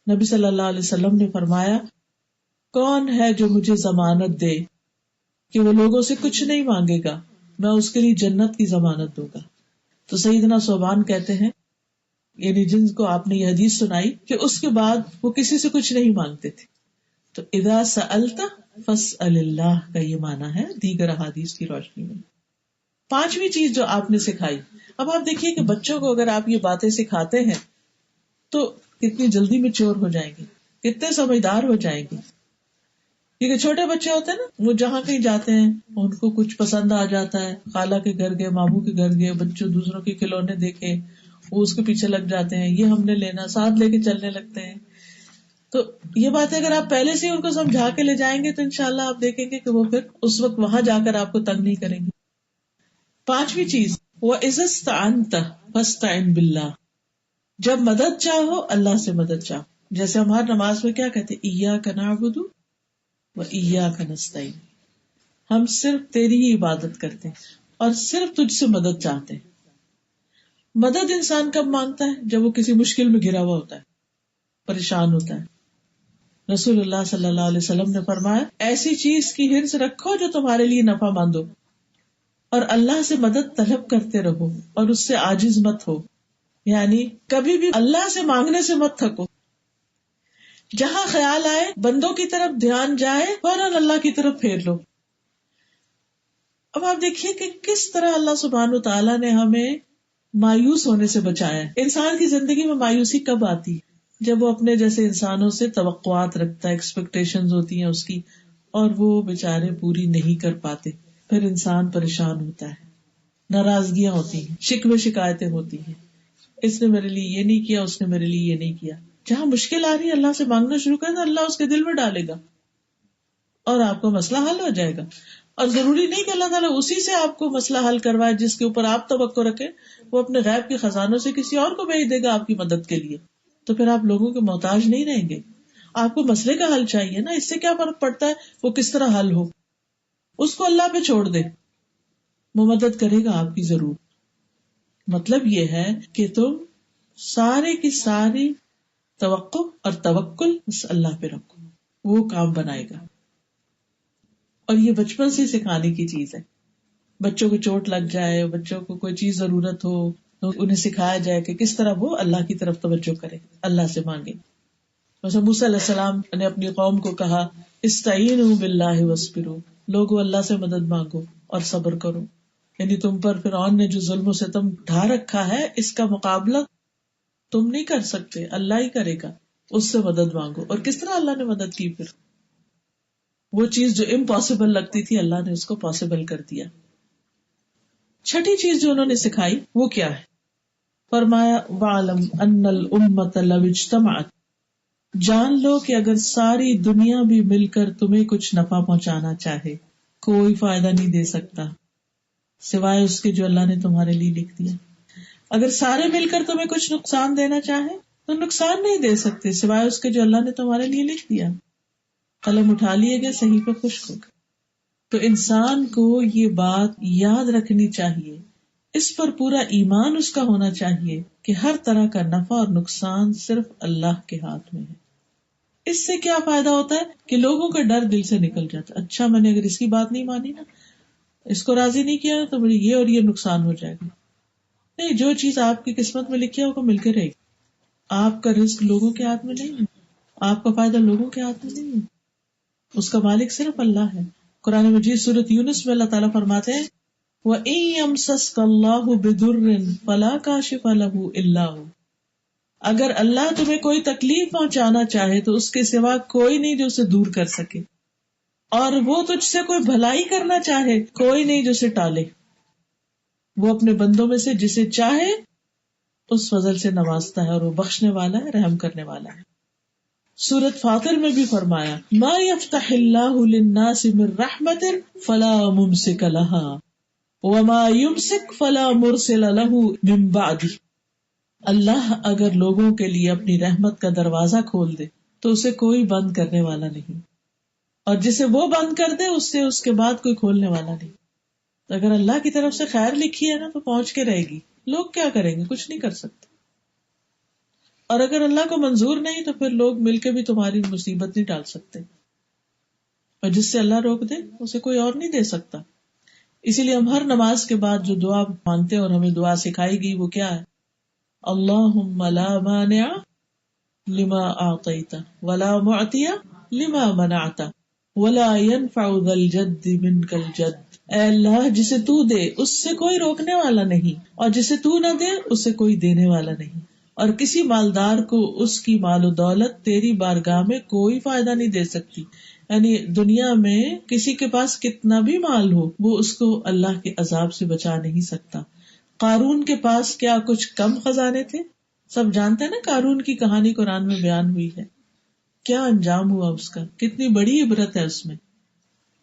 نبی صلی اللہ علیہ وسلم نے فرمایا، کون ہے جو مجھے ضمانت دے کہ وہ لوگوں سے کچھ نہیں مانگے گا، میں اس کے لیے جنت کی ضمانت دوں گا. تو سیدنا ثوبان کہتے ہیں، یعنی جن کو آپ نے یہ حدیث سنائی کہ اس کے بعد وہ کسی سے کچھ نہیں مانگتے تھے. تو اذا سألت فاسأل اللہ کا یہ معنی ہے دیگر احادیث کی روشنی میں. پانچویں چیز جو آپ نے سکھائی. اب آپ دیکھیے کہ بچوں کو اگر آپ یہ باتیں سکھاتے ہیں تو کتنی جلدی میچور ہو جائیں گے, کتنے سمجھدار ہو جائیں گے. کیونکہ چھوٹے بچے ہوتے ہیں نا, وہ جہاں کہیں جاتے ہیں ان کو کچھ پسند آ جاتا ہے, خالہ کے گھر گئے, ماموں کے گھر گئے, بچوں دوسروں کے کھلونے دیکھے, وہ اس کے پیچھے لگ جاتے ہیں, یہ ہم نے لینا, ساتھ لے کے چلنے لگتے ہیں. تو یہ بات ہے اگر آپ پہلے سے ان کو سمجھا کے لے جائیں گے تو انشاءاللہ آپ دیکھیں گے کہ وہ پھر اس وقت وہاں جا کر آپ کو تنگ نہیں کریں گے. پانچویں چیز وَإِذَا اسْتَعَنْتَ فَاسْتَعِنْ بِاللَّهِ, جب مدد چاہو اللہ سے مدد چاہو. جیسے ہم ہر نماز میں کیا کہتے ہیں, إِيَّاكَ نَعْبُدُ وَإِيَّاكَ نَسْتَعِينُ, ہم صرف تیری ہی عبادت کرتے ہیں اور صرف تجھ سے مدد چاہتے ہیں. مدد انسان کب مانگتا ہے؟ جب وہ کسی مشکل میں گھرا ہوا ہوتا ہے, پریشان ہوتا ہے. رسول اللہ صلی اللہ علیہ وسلم نے فرمایا ایسی چیز کی حرص رکھو جو تمہارے لیے نفع مند ہو, اور اللہ سے مدد طلب کرتے رہو اور اس سے عاجز مت ہو. یعنی کبھی بھی اللہ سے مانگنے سے مت تھکو. جہاں خیال آئے بندوں کی طرف دھیان جائے فوراً اللہ کی طرف پھیر لو. اب آپ دیکھیے کہ کس طرح اللہ سبحانہ وتعالیٰ نے ہمیں مایوس ہونے سے بچایا ہے. انسان کی زندگی میں مایوسی کب آتی ہے؟ جب وہ اپنے جیسے انسانوں سے توقعات رکھتا ہے, ایکسپیکٹیشنز ہوتی ہیں اس کی, اور وہ بیچارے پوری نہیں کر پاتے, پھر انسان پریشان ہوتا ہے, ناراضگیاں ہوتی ہیں, شکوے شکایتیں ہوتی ہیں, اس نے میرے لیے یہ نہیں کیا, اس نے میرے لیے یہ نہیں کیا. جہاں مشکل آ رہی ہے اللہ سے مانگنا شروع کریں تو اللہ اس کے دل میں ڈالے گا اور آپ کا مسئلہ حل ہو جائے گا. اور ضروری نہیں کہ اللہ تعالیٰ اسی سے آپ کو مسئلہ حل کروائے جس کے اوپر آپ توقع رکھیں, وہ اپنے غیب کے خزانوں سے کسی اور کو بھیج دے گا آپ کی مدد کے لیے. تو پھر آپ لوگوں کے محتاج نہیں رہیں گے. آپ کو مسئلے کا حل چاہیے نا, اس سے کیا فرق پڑتا ہے وہ کس طرح حل ہو, اس کو اللہ پہ چھوڑ دے, وہ مدد کرے گا آپ کی ضرور. مطلب یہ ہے کہ تم سارے کی ساری توقع اور توکل بس اللہ پہ رکھو, وہ کام بنائے گا. اور یہ بچپن سے سکھانے کی چیز ہے. بچوں کو چوٹ لگ جائے, بچوں کو کوئی چیز ضرورت ہو تو انہیں سکھایا جائے کہ کس طرح وہ اللہ کی طرف توجہ کرے, اللہ سے مانگے. مثلا موسیٰ علیہ السلام نے اپنی قوم کو کہا استعینوا باللہ واصبروا, لوگوں اللہ سے مدد مانگو اور صبر کرو. یعنی تم پر فرعون نے جو ظلم و ستم ڈھا رکھا ہے اس کا مقابلہ تم نہیں کر سکتے, اللہ ہی کرے گا, اس سے مدد مانگو. اور کس طرح اللہ نے مدد کی, پھر وہ چیز جو امپاسبل لگتی تھی اللہ نے اس کو پاسبل کر دیا. چھٹی چیز جو انہوں نے سکھائی وہ کیا ہے, فرمایا وَعْلَمْ أَنَّ الْأُمَّةَ لَوْ اجْتَمَعَتْ, جان لو کہ اگر ساری دنیا بھی مل کر تمہیں کچھ نفع پہنچانا چاہے, کوئی فائدہ نہیں دے سکتا سوائے اس کے جو اللہ نے تمہارے لیے لکھ دیا. اگر سارے مل کر تمہیں کچھ نقصان دینا چاہے تو نقصان نہیں دے سکتے سوائے اس کے جو اللہ نے تمہارے لیے لکھ دیا. قلم اٹھا لیے گئے, صحیفہ خشک ہو گئے. تو انسان کو یہ بات یاد رکھنی چاہیے, اس پر پورا ایمان اس کا ہونا چاہیے کہ ہر طرح کا نفع اور نقصان صرف اللہ کے ہاتھ میں ہے. اس سے کیا فائدہ ہوتا ہے کہ لوگوں کا ڈر دل سے نکل جاتا ہے. اچھا میں نے اگر اس کی بات نہیں مانی نا, اس کو راضی نہیں کیا تو مجھے یہ اور یہ نقصان ہو جائے گا. نہیں, جو چیز آپ کی قسمت میں لکھی ہے وہ مل کے رہے گی. آپ کا رزق لوگوں کے ہاتھ میں نہیں ہے, آپ کا فائدہ لوگوں کے ہاتھ میں نہیں ہے, اس کا مالک صرف اللہ ہے. قرآن مجید سورۃ یونس میں اللہ تعالیٰ فرماتے ہیں وَإِن يَمْسَسْكَ اللَّهُ بِضُرٍّ فَلَا كَاشِفَ لَهُ إِلَّا هُوَ, اگر اللہ تمہیں کوئی تکلیف پہنچانا چاہے تو اس کے سوا کوئی نہیں جو اسے دور کر سکے, اور وہ تجھ سے کوئی بھلائی کرنا چاہے کوئی نہیں جو اسے ٹالے. وہ اپنے بندوں میں سے جسے چاہے اس فضل سے نوازتا ہے اور وہ بخشنے والا ہے, رحم کرنے والا ہے. سورۃ فاطر میں بھی فرمایا ما یفتح اللہ للناس من رحمت فلا ممسک لها وما یمسک فلا مرسل له من بعدہ. اللہ اگر لوگوں کے لیے اپنی رحمت کا دروازہ کھول دے تو اسے کوئی بند کرنے والا نہیں, اور جسے وہ بند کر دے اس سے اس کے بعد کوئی کھولنے والا نہیں. تو اگر اللہ کی طرف سے خیر لکھی ہے نا تو پہنچ کے رہے گی. لوگ کیا کریں گے, کچھ نہیں کر سکتے. اور اگر اللہ کو منظور نہیں تو پھر لوگ مل کے بھی تمہاری مصیبت نہیں ڈال سکتے, اور جس سے اللہ روک دے اسے کوئی اور نہیں دے سکتا. اسی لیے ہم ہر نماز کے بعد جو دعا مانگتے ہیں اور ہمیں دعا سکھائی گئی وہ کیا ہے, اللہم لا مانع لما اعطیت ولا معطی لما منعت ولا ينفع ذا الجد منک الجد. اے اللہ جسے تو دے اس سے کوئی روکنے والا نہیں اور جسے تو نہ دے اسے کوئی دینے والا نہیں، اور کسی مالدار کو اس کی مال و دولت تیری بارگاہ میں کوئی فائدہ نہیں دے سکتی. یعنی دنیا میں کسی کے پاس کتنا بھی مال ہو وہ اس کو اللہ کے عذاب سے بچا نہیں سکتا. قارون کے پاس کیا کچھ کم خزانے تھے؟ سب جانتے ہیں نا قارون کی کہانی قرآن میں بیان ہوئی ہے، کیا انجام ہوا اس کا، کتنی بڑی عبرت ہے اس میں.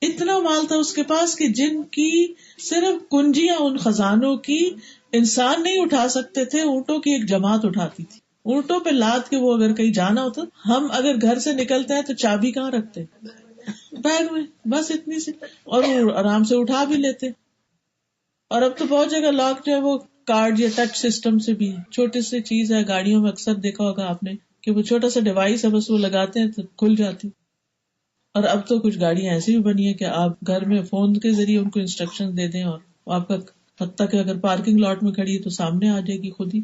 اتنا مال تھا اس کے پاس کہ جن کی صرف کنجیاں ان خزانوں کی انسان نہیں اٹھا سکتے تھے، اونٹوں کی ایک جماعت اٹھاتی تھی. اونٹوں پہ لاد کے وہ اگر کہیں جانا ہوتا، ہم اگر گھر سے نکلتے ہیں تو چابی کہاں رکھتے؟ بیگ میں، بس اتنی سی، اور وہ آرام سے اٹھا بھی لیتے. اور اب تو بہت جگہ لاک جو ہے وہ کارڈ یا ٹچ سسٹم سے بھی ہے. چھوٹی سی چیز ہے، گاڑیوں میں اکثر دیکھا ہوگا آپ نے کہ وہ چھوٹا سا ڈیوائس ہے، بس وہ لگاتے ہیں تو کھل جاتی. اور اب تو کچھ گاڑیاں ایسی بھی بنی ہے کہ آپ گھر میں فون کے ذریعے ان کو انسٹرکشن دے دیں اور آپ کا، حتیٰ کہ اگر پارکنگ لاٹ میں کھڑی ہے تو سامنے آ جائے گی خود ہی.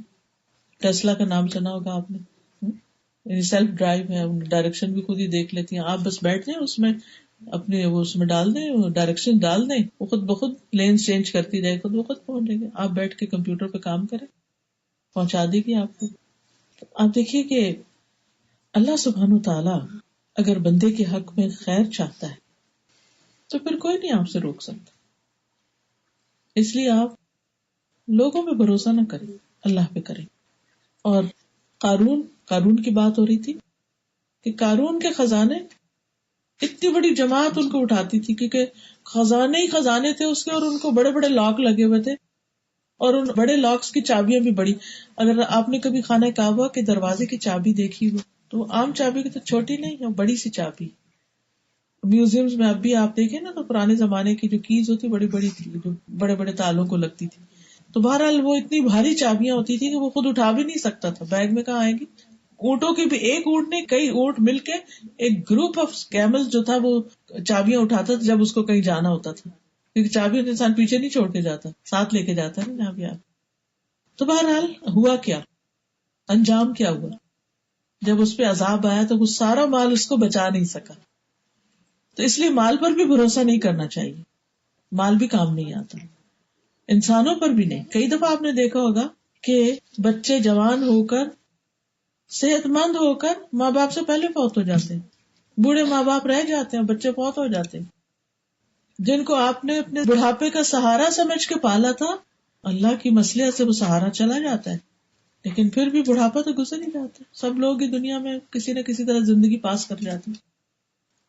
ٹیسلا کا نام سنا ہوگا آپ نے، یعنی سیلف ڈرائیو ہے، ڈائریکشن بھی خود ہی دیکھ لیتی ہیں. آپ بس بیٹھ جائیں اس میں، اپنے وہ اس میں ڈال دیں، ڈائریکشن ڈال دیں، وہ خود بخود لین چینج کرتی جائے، خود بخود پہنچ جائے گی. آپ بیٹھ کے کمپیوٹر پہ کام کریں، پہنچا دے گی آپ کو. آپ دیکھیے کہ اللہ سبحانہ تعالیٰ اگر بندے کے حق میں خیر چاہتا ہے تو پھر کوئی نہیں آپ سے روک سکتا. اس لیے آپ لوگوں پہ بھروسہ نہ کریں، اللہ پہ کریں. اور قارون کی بات ہو رہی تھی کہ قارون کے خزانے، اتنی بڑی جماعت ان کو اٹھاتی تھی کیونکہ خزانے ہی خزانے تھے اس کے، اور ان کو بڑے بڑے لاک لگے ہوئے تھے، اور ان بڑے لاکس کی چابیاں بھی بڑی. اگر آپ نے کبھی خانہ کعبہ کے دروازے کی چابی دیکھی ہو تو عام چابی کی تو چھوٹی نہیں ہے، بڑی سی چابی. میوزیمز میں اب بھی آپ دیکھیں نا تو پرانے زمانے کی جو کیز ہوتی بڑی بڑی تھی، جو بڑے بڑے تالوں کو لگتی تھی. تو بہرحال وہ اتنی بھاری چابیاں ہوتی تھی کہ وہ خود اٹھا بھی نہیں سکتا تھا، بیگ میں کہاں آئے گی. اونٹوں کی بھی، ایک اونٹ نہیں کئی اونٹ مل کے ایک گروپ آف کیمل جو تھا وہ چابیاں اٹھاتا تھا جب اس کو کہیں جانا ہوتا تھا، کیونکہ چابی انسان پیچھے نہیں چھوڑ کے جاتا، ساتھ لے کے جاتا ہے نا جہاں بھی آپ. تو بہرحال ہوا کیا، انجام کیا ہوا، جب اس پہ عذاب آیا تو وہ سارا مال اس کو بچا نہیں سکا. تو اس لیے مال پر بھی بھروسہ نہیں کرنا چاہیے، مال بھی کام نہیں آتا، انسانوں پر بھی نہیں. کئی دفعہ آپ نے دیکھا ہوگا کہ بچے جوان ہو کر، صحت مند ہو کر ماں باپ سے پہلے فوت ہو جاتے ہیں، بوڑھے ماں باپ رہ جاتے ہیں، بچے فوت ہو جاتے ہیں. جن کو آپ نے اپنے بڑھاپے کا سہارا سمجھ کے پالا تھا، اللہ کی مصلحت سے وہ سہارا چلا جاتا ہے، لیکن پھر بھی بڑھاپا تو گزر ہی جاتا ہے. سب لوگ ہی دنیا میں کسی نہ کسی طرح زندگی پاس کر جاتے ہیں.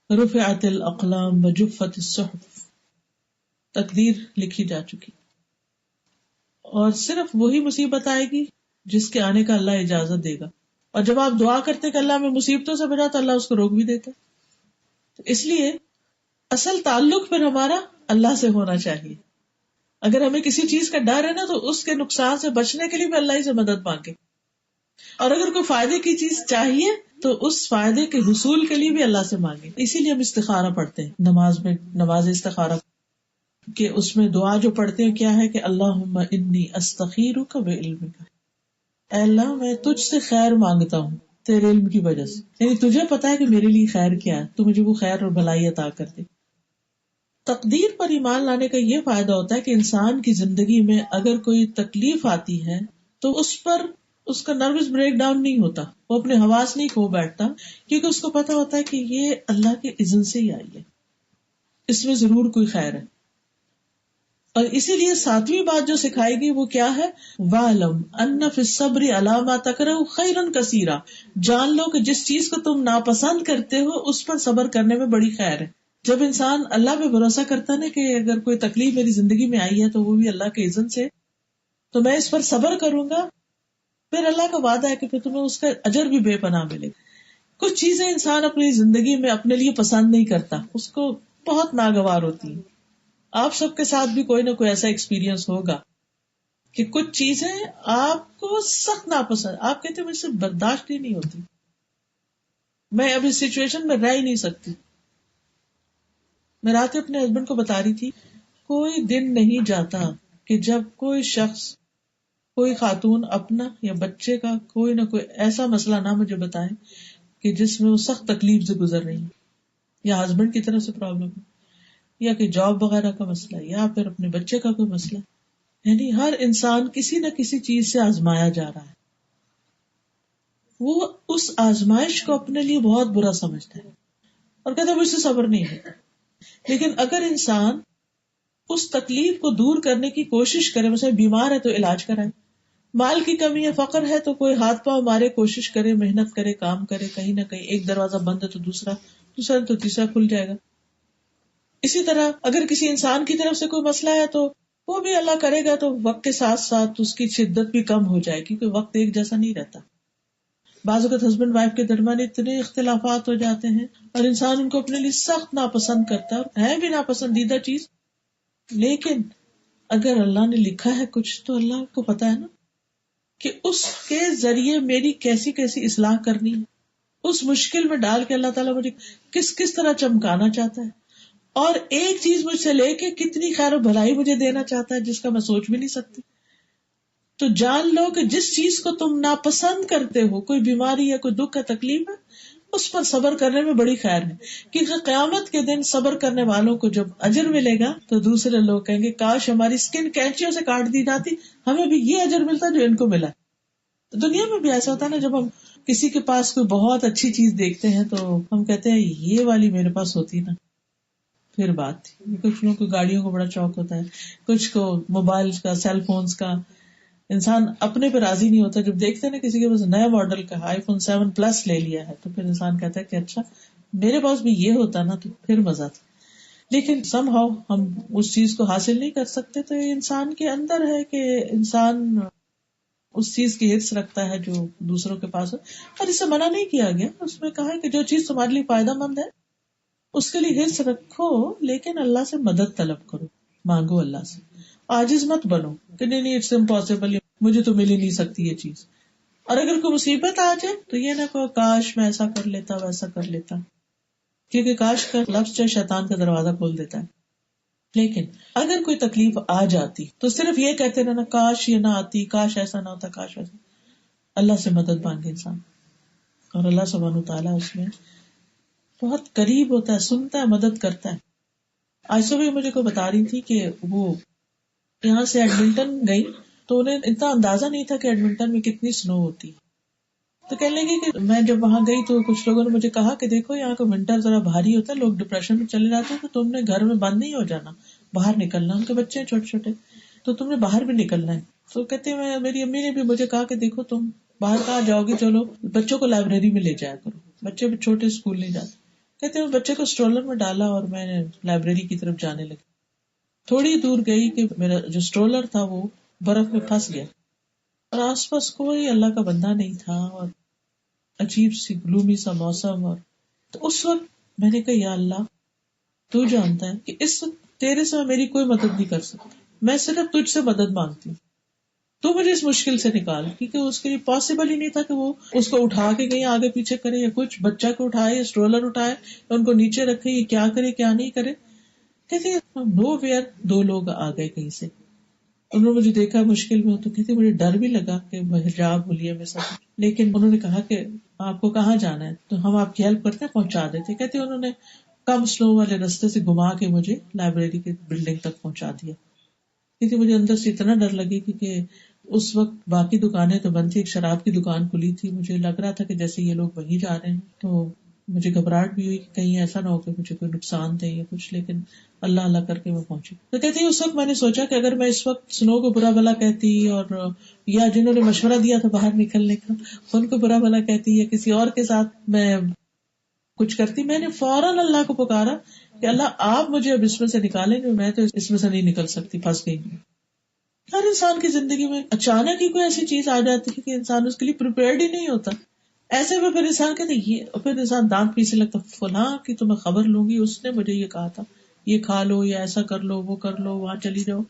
رفعت الاقلام وجفت الصحف، تقدیر لکھی جا چکی، اور صرف وہی مصیبت آئے گی جس کے آنے کا اللہ اجازت دے گا. اور جب آپ دعا کرتے کہ اللہ میں مصیبتوں سے بچا تو اللہ اس کو روک بھی دیتا. تو اس لیے اصل تعلق پھر ہمارا اللہ سے ہونا چاہیے. اگر ہمیں کسی چیز کا ڈر ہے نا تو اس کے نقصان سے بچنے کے لیے بھی اللہ ہی سے مدد مانگے، اور اگر کوئی فائدے کی چیز چاہیے تو اس فائدے کے حصول کے لیے بھی اللہ سے مانگے. اسی لیے ہم استخارہ پڑھتے ہیں نماز میں، نماز استخارہ، کہ اس میں دعا جو پڑھتے ہیں کیا ہے کہ اللہم انی استخیرک بعلمک، اے اللہ میں تجھ سے خیر مانگتا ہوں تیرے علم کی وجہ سے، یعنی تجھے پتا ہے کہ میرے لیے خیر کیا ہے، تو مجھے وہ خیر اور بھلائی عطا کر دے. تقدیر پر ایمان لانے کا یہ فائدہ ہوتا ہے کہ انسان کی زندگی میں اگر کوئی تکلیف آتی ہے تو اس پر اس کا نروس بریک ڈاؤن نہیں ہوتا، وہ اپنے حواس نہیں کھو بیٹھتا، کیونکہ اس کو پتا ہوتا ہے کہ یہ اللہ کے اذن سے ہی آئی ہے، اس میں ضرور کوئی خیر ہے. اور اسی لیے 7ویں بات جو سکھائے گی وہ کیا ہے، وَاعْلَمْ أَنَّ فِي الصَّبْرِ عَلَىٰ مَا تَكْرَهُ خَيْرًا كَثِيرًا، جان لو کہ جس چیز کو تم ناپسند کرتے ہو اس پر صبر کرنے میں بڑی خیر ہے. جب انسان اللہ پہ بھروسہ کرتا نا کہ اگر کوئی تکلیف میری زندگی میں آئی ہے تو وہ بھی اللہ کے اذن سے، تو میں اس پر صبر کروں گا، پھر اللہ کا وعدہ ہے کہ پھر تمہیں اس کا اجر بھی بے پناہ ملے گا. کچھ چیزیں انسان اپنی زندگی میں اپنے لیے پسند نہیں کرتا، اس کو بہت ناگوار ہوتی ہیں. آپ سب کے ساتھ بھی کوئی نہ کوئی ایسا ایکسپیرینس ہوگا کہ کچھ چیزیں آپ کو سخت ناپسند، آپ کہتے ہیں مجھ سے برداشت ہی نہیں ہوتی، میں اب اس سچویشن میں رہ ہی نہیں سکتی. میں رات اپنے ہسبینڈ کو بتا رہی تھی، کوئی دن نہیں جاتا کہ جب کوئی شخص کوئی خاتون اپنا یا بچے کا کوئی نہ کوئی ایسا مسئلہ نہ مجھے بتائے کہ جس میں وہ سخت تکلیف سے گزر رہی ہیں، یا ہسبینڈ کی طرف سے پرابلم ہے، یا کہ جاب وغیرہ کا مسئلہ، یا پھر اپنے بچے کا کوئی مسئلہ. یعنی ہر انسان کسی نہ کسی چیز سے آزمایا جا رہا ہے. وہ اس آزمائش کو اپنے لیے بہت برا سمجھتا ہے اور کہتا ہے مجھ سے صبر نہیں ہوتا. لیکن اگر انسان اس تکلیف کو دور کرنے کی کوشش کرے، مثلا بیمار ہے تو علاج کرائے، مال کی کمی ہے، فقر ہے تو کوئی ہاتھ پاؤں مارے، کوشش کرے، محنت کرے، کام کرے، کہیں نہ کہیں ایک دروازہ بند ہے تو دوسرا تو تیسرا کھل جائے گا. اسی طرح اگر کسی انسان کی طرف سے کوئی مسئلہ ہے تو وہ بھی اللہ کرے گا تو وقت کے ساتھ ساتھ اس کی شدت بھی کم ہو جائے، کیونکہ وقت ایک جیسا نہیں رہتا. بعض اوقات ہسبینڈ وائف کے درمیان اتنے اختلافات ہو جاتے ہیں اور انسان ان کو اپنے لیے سخت ناپسند کرتا ہے بھی ناپسندیدہ چیز. لیکن اگر اللہ نے لکھا ہے کچھ تو اللہ کو پتا ہے نا کہ اس کے ذریعے میری کیسی کیسی اصلاح کرنی ہے. اس مشکل میں ڈال کے اللہ تعالیٰ مجھے کس کس طرح چمکانا چاہتا ہے، اور ایک چیز مجھ سے لے کے کتنی خیر و بھلائی مجھے دینا چاہتا ہے جس کا میں سوچ بھی نہیں سکتی. تو جان لو کہ جس چیز کو تم ناپسند کرتے ہو، کوئی بیماری ہے، کوئی دکھ ہے، تکلیف ہے، اس پر صبر کرنے میں بڑی خیر ہے. کیونکہ قیامت کے دن صبر کرنے والوں کو جب اجر ملے گا تو دوسرے لوگ کہیں گے کاش ہماری اسکن کینچیوں سے کاٹ دی جاتی، ہمیں بھی یہ اجر ملتا جو ان کو ملا. دنیا میں بھی ایسا ہوتا ہے نا، جب ہم کسی کے پاس کوئی بہت اچھی چیز دیکھتے ہیں تو ہم کہتے ہیں یہ والی میرے پاس ہوتی نا پھر بات تھی. کچھ لوگوں کو گاڑیوں کو بڑا شوق ہوتا ہے، کچھ کو موبائل کا، سیل فونز کا. انسان اپنے پہ راضی نہیں ہوتا، جب دیکھتے ہیں نا کسی کے پاس نیا ماڈل کا آئی فون 7 پلس لے لیا ہے تو پھر انسان کہتا ہے کہ اچھا میرے پاس بھی یہ ہوتا نا تو پھر مزہ تھا. لیکن سم ہاؤ ہم اس چیز کو حاصل نہیں کر سکتے. تو یہ انسان کے اندر ہے کہ انسان اس چیز کی حرص رکھتا ہے جو دوسروں کے پاس ہو، اور اسے منع نہیں کیا گیا. اس میں کہا کہ جو چیز تمہارے لیے فائدہ مند ہے اس کے لیے حرص رکھو، لیکن اللہ سے مدد طلب کرو، مانگو اللہ سے. عاجز مت بنو کہ نہیں اٹس امپاسبل، مجھے تو مل ہی نہیں سکتی یہ چیز. اور اگر کوئی مصیبت آ جائے تو یہ نہ کہو کاش میں ایسا کر لیتا ویسا کر لیتا، کیونکہ کاش کا لفظ جو شیطان کا دروازہ کھول دیتا ہے. لیکن اگر کوئی تکلیف آ جاتی تو صرف یہ کہتے رہنا کاش یہ نہ آتی، کاش ایسا نہ ہوتا، کاش ایسا. اللہ سے مدد مانگے انسان، اور اللہ سبحانہ وتعالیٰ اس میں بہت قریب ہوتا ہے، سنتا ہے، مدد کرتا ہے. آج صبح مجھے کوئی بتا رہی تھی کہ وہ یہاں سے ایڈمنٹن گئی تو انہیں اتنا اندازہ نہیں تھا کہ ایڈمنٹن میں کتنی سنو ہوتی. تو کہنے لگی کہ میں جب وہاں گئی تو کچھ لوگوں نے مجھے کہا کہ دیکھو یہاں کا ونٹر ذرا بھاری ہوتا ہے، لوگ ڈپریشن میں چلے جاتے ہیں، تو تم نے گھر میں بند نہیں ہو جانا، باہر نکلنا. ان کے بچے ہیں چھوٹے چھوٹے تو تم نے باہر بھی نکلنا ہے. تو کہتے ہیں میری امی نے بھی مجھے کہا کہ دیکھو تم باہر کہاں جاؤ گی، چلو بچوں کو لائبریری میں لے جایا کرو، بچے بھی چھوٹے اسکول نہیں جاتے. کہتے ہیں بچے کو اسٹرولر میں ڈالا اور میں نے لائبریری کی طرف جانے لگی. تھوڑی دور گئی کہ میرا جو اسٹرولر تھا وہ برف میں پھنس گیا اور آس پاس کوئی اللہ کا بندہ نہیں تھا اور عجیب سی گلومی سا موسم. اور تو اس وقت میں نے کہا یا اللہ تو جانتا ہے کہ اس وقت تیرے سے میری کوئی مدد نہیں کر سکتی، میں صرف تجھ سے مدد مانگتی ہوں، تو مجھے اس مشکل سے نکال. کیونکہ اس کے لیے پاسبل ہی نہیں تھا کہ وہ اس کو اٹھا کے کہیں آگے پیچھے کرے یا کچھ، بچہ کو اٹھائے یا اسٹرولر اٹھائے یا ان کو نیچے رکھے، یہ کیا کرے کیا نہیں کرے. کہتے نو ویئر 2 لوگ آ گئے کہیں سے، انہوں نے مجھے دیکھا مشکل میں تو کہتے مجھے ڈر بھی لگا کہ حجاب بولیے میں سب، لیکن انہوں نے کہا کہ آپ کو کہاں جانا ہے تو ہم آپ کی ہیلپ کرتے ہیں، پہنچا دیتے. کہتے انہوں نے کم سلو والے رستے سے گھما کے مجھے لائبریری کی بلڈنگ تک پہنچا دیا. کیونکہ مجھے اندر سے اتنا ڈر لگے کیونکہ اس وقت باقی دکانیں تو بند تھی، ایک شراب کی دکان کھلی تھی، مجھے لگ رہا تھا کہ جیسے یہ لوگ وہیں جا رہے ہیں. تو مجھے گھبراہٹ بھی ہوئی کہ کہیں ایسا نہ ہو کہ مجھے کوئی نقصان دے یا کچھ، لیکن اللہ اللہ کر کے میں پہنچی. تو کہتی اس وقت میں نے سوچا کہ اگر میں اس وقت سنو کو برا بھلا کہتی اور یا جنہوں نے مشورہ دیا تھا باہر نکلنے کا ان کو برا بھلا کہتی یا کسی اور کے ساتھ میں کچھ کرتی، میں نے فوراً اللہ کو پکارا کہ اللہ آپ مجھے اب اس میں سے نکالیں گے، میں تو اس میں سے نہیں نکل سکتی، پھنس گئی. ہر انسان کی زندگی میں اچانک ہی کوئی ایسی چیز آ جاتی ہے کہ انسان اس کے لیے پریپیئرڈ ہی نہیں ہوتا. ایسے میں پھر انسان کہتے یہ، پھر انسان دانت پیسے لگتا، فلاں کی تو میں خبر لوں گی، اس نے مجھے یہ کہا تھا، یہ کھا لو یا ایسا کر لو، وہ کر لو، وہاں چلی جاؤ.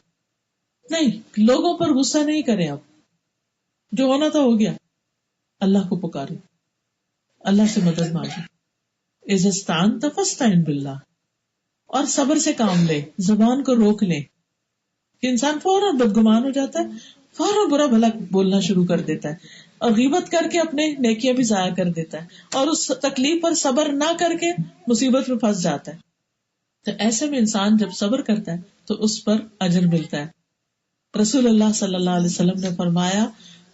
نہیں، لوگوں پر غصہ نہیں کریں، اب جو ہونا تھا ہو گیا. اللہ کو پکارے، اللہ سے مدد مانگے. اذا استعنت فاستعن باللہ، اور صبر سے کام لے، زبان کو روک لے. کہ انسان فوراً بدگمان ہو جاتا ہے، فوراً برا بھلا بولنا شروع کر دیتا ہے اور غیبت کر کے اپنے نیکیاں بھی ضائع کر دیتا ہے اور اس تکلیف پر صبر نہ کر کے مصیبت میں پھنس جاتا ہے. تو ایسے میں انسان جب صبر کرتا ہے تو اس پر اجر ملتا ہے. رسول اللہ صلی اللہ علیہ وسلم نے فرمایا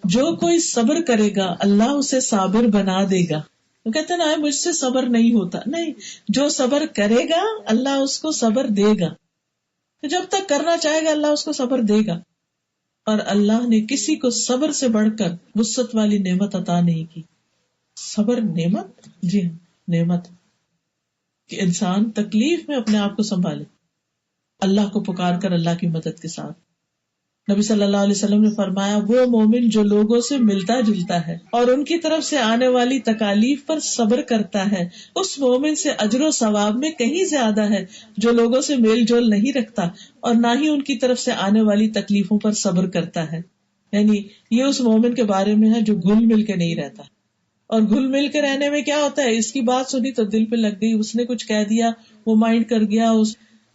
جو کوئی صبر کرے گا اللہ اسے صابر بنا دے گا. وہ کہتے ہیں نا مجھ سے صبر نہیں ہوتا، نہیں، جو صبر کرے گا اللہ اس کو صبر دے گا. تو جب تک کرنا چاہے گا اللہ اس کو صبر دے گا. اور اللہ نے کسی کو صبر سے بڑھ کر وسعت والی نعمت عطا نہیں کی. صبر نعمت، جی ہاں نعمت، کہ انسان تکلیف میں اپنے آپ کو سنبھالے اللہ کو پکار کر اللہ کی مدد کے ساتھ. نبی صلی اللہ علیہ وسلم نے فرمایا وہ مومن جو لوگوں سے ملتا جلتا ہے اور ان کی طرف سے آنے والی تکالیف پر صبر کرتا ہے اس مومن سے اجر و ثواب میں کہیں زیادہ ہے جو لوگوں سے میل جول نہیں رکھتا اور نہ ہی ان کی طرف سے آنے والی تکلیفوں پر صبر کرتا ہے. یعنی یہ اس مومن کے بارے میں ہے جو گھل مل کے نہیں رہتا. اور گھل مل کے رہنے میں کیا ہوتا ہے، اس کی بات سنی تو دل پہ لگ گئی، اس نے کچھ کہہ دیا وہ مائنڈ کر گیا،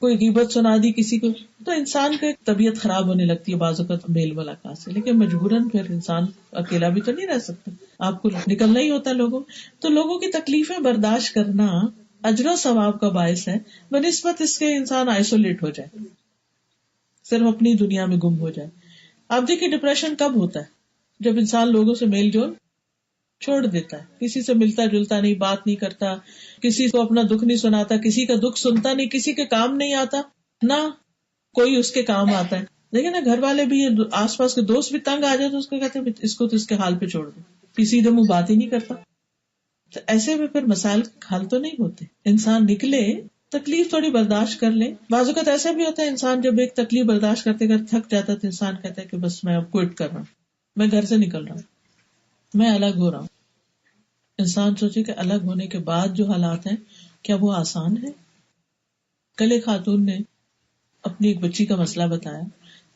کوئی غیبت سنا دی کسی کو، تو انسان کی طبیعت خراب ہونے لگتی ہے بعض اوقات میل ملاقات سے. لیکن مجبوراً پھر انسان اکیلا بھی تو نہیں رہ سکتا، آپ کو نکلنا ہی ہوتا ہے لوگوں. تو لوگوں کی تکلیفیں برداشت کرنا اجر و ثواب کا باعث ہے بنسبت اس کے انسان آئسولیٹ ہو جائے، صرف اپنی دنیا میں گم ہو جائے. آپ دیکھیں ڈپریشن کب ہوتا ہے، جب انسان لوگوں سے میل جول چھوڑ دیتا ہے، کسی سے ملتا جلتا نہیں، بات نہیں کرتا، کسی کو اپنا دکھ نہیں سناتا، کسی کا دکھ سنتا نہیں، کسی کے کام نہیں آتا، نہ کوئی اس کے کام آتا ہے. دیکھیں نا گھر والے بھی، آس پاس کے دوست بھی تنگ آ جائے تو اس کو کہتے ہیں اس کو تو اس کے حال پہ چھوڑ دو، کسی سے منہ بات ہی نہیں کرتا. تو ایسے میں پھر مسائل حل تو نہیں ہوتے. انسان نکلے، تکلیف تھوڑی برداشت کر لے. بعض اوقات ایسا بھی ہوتا ہے انسان جب ایک تکلیف برداشت کرتے کرتے تھک جاتا ہے تو انسان کہتا ہے کہ بس میں اب کوئٹ کر رہا ہوں، میں گھر سے نکل رہا ہوں، میں الگ ہو رہا ہوں. انسان سوچے کہ الگ ہونے کے بعد جو حالات ہیں کیا وہ آسان ہے؟ کل ایک خاتون نے اپنی ایک بچی کا مسئلہ بتایا.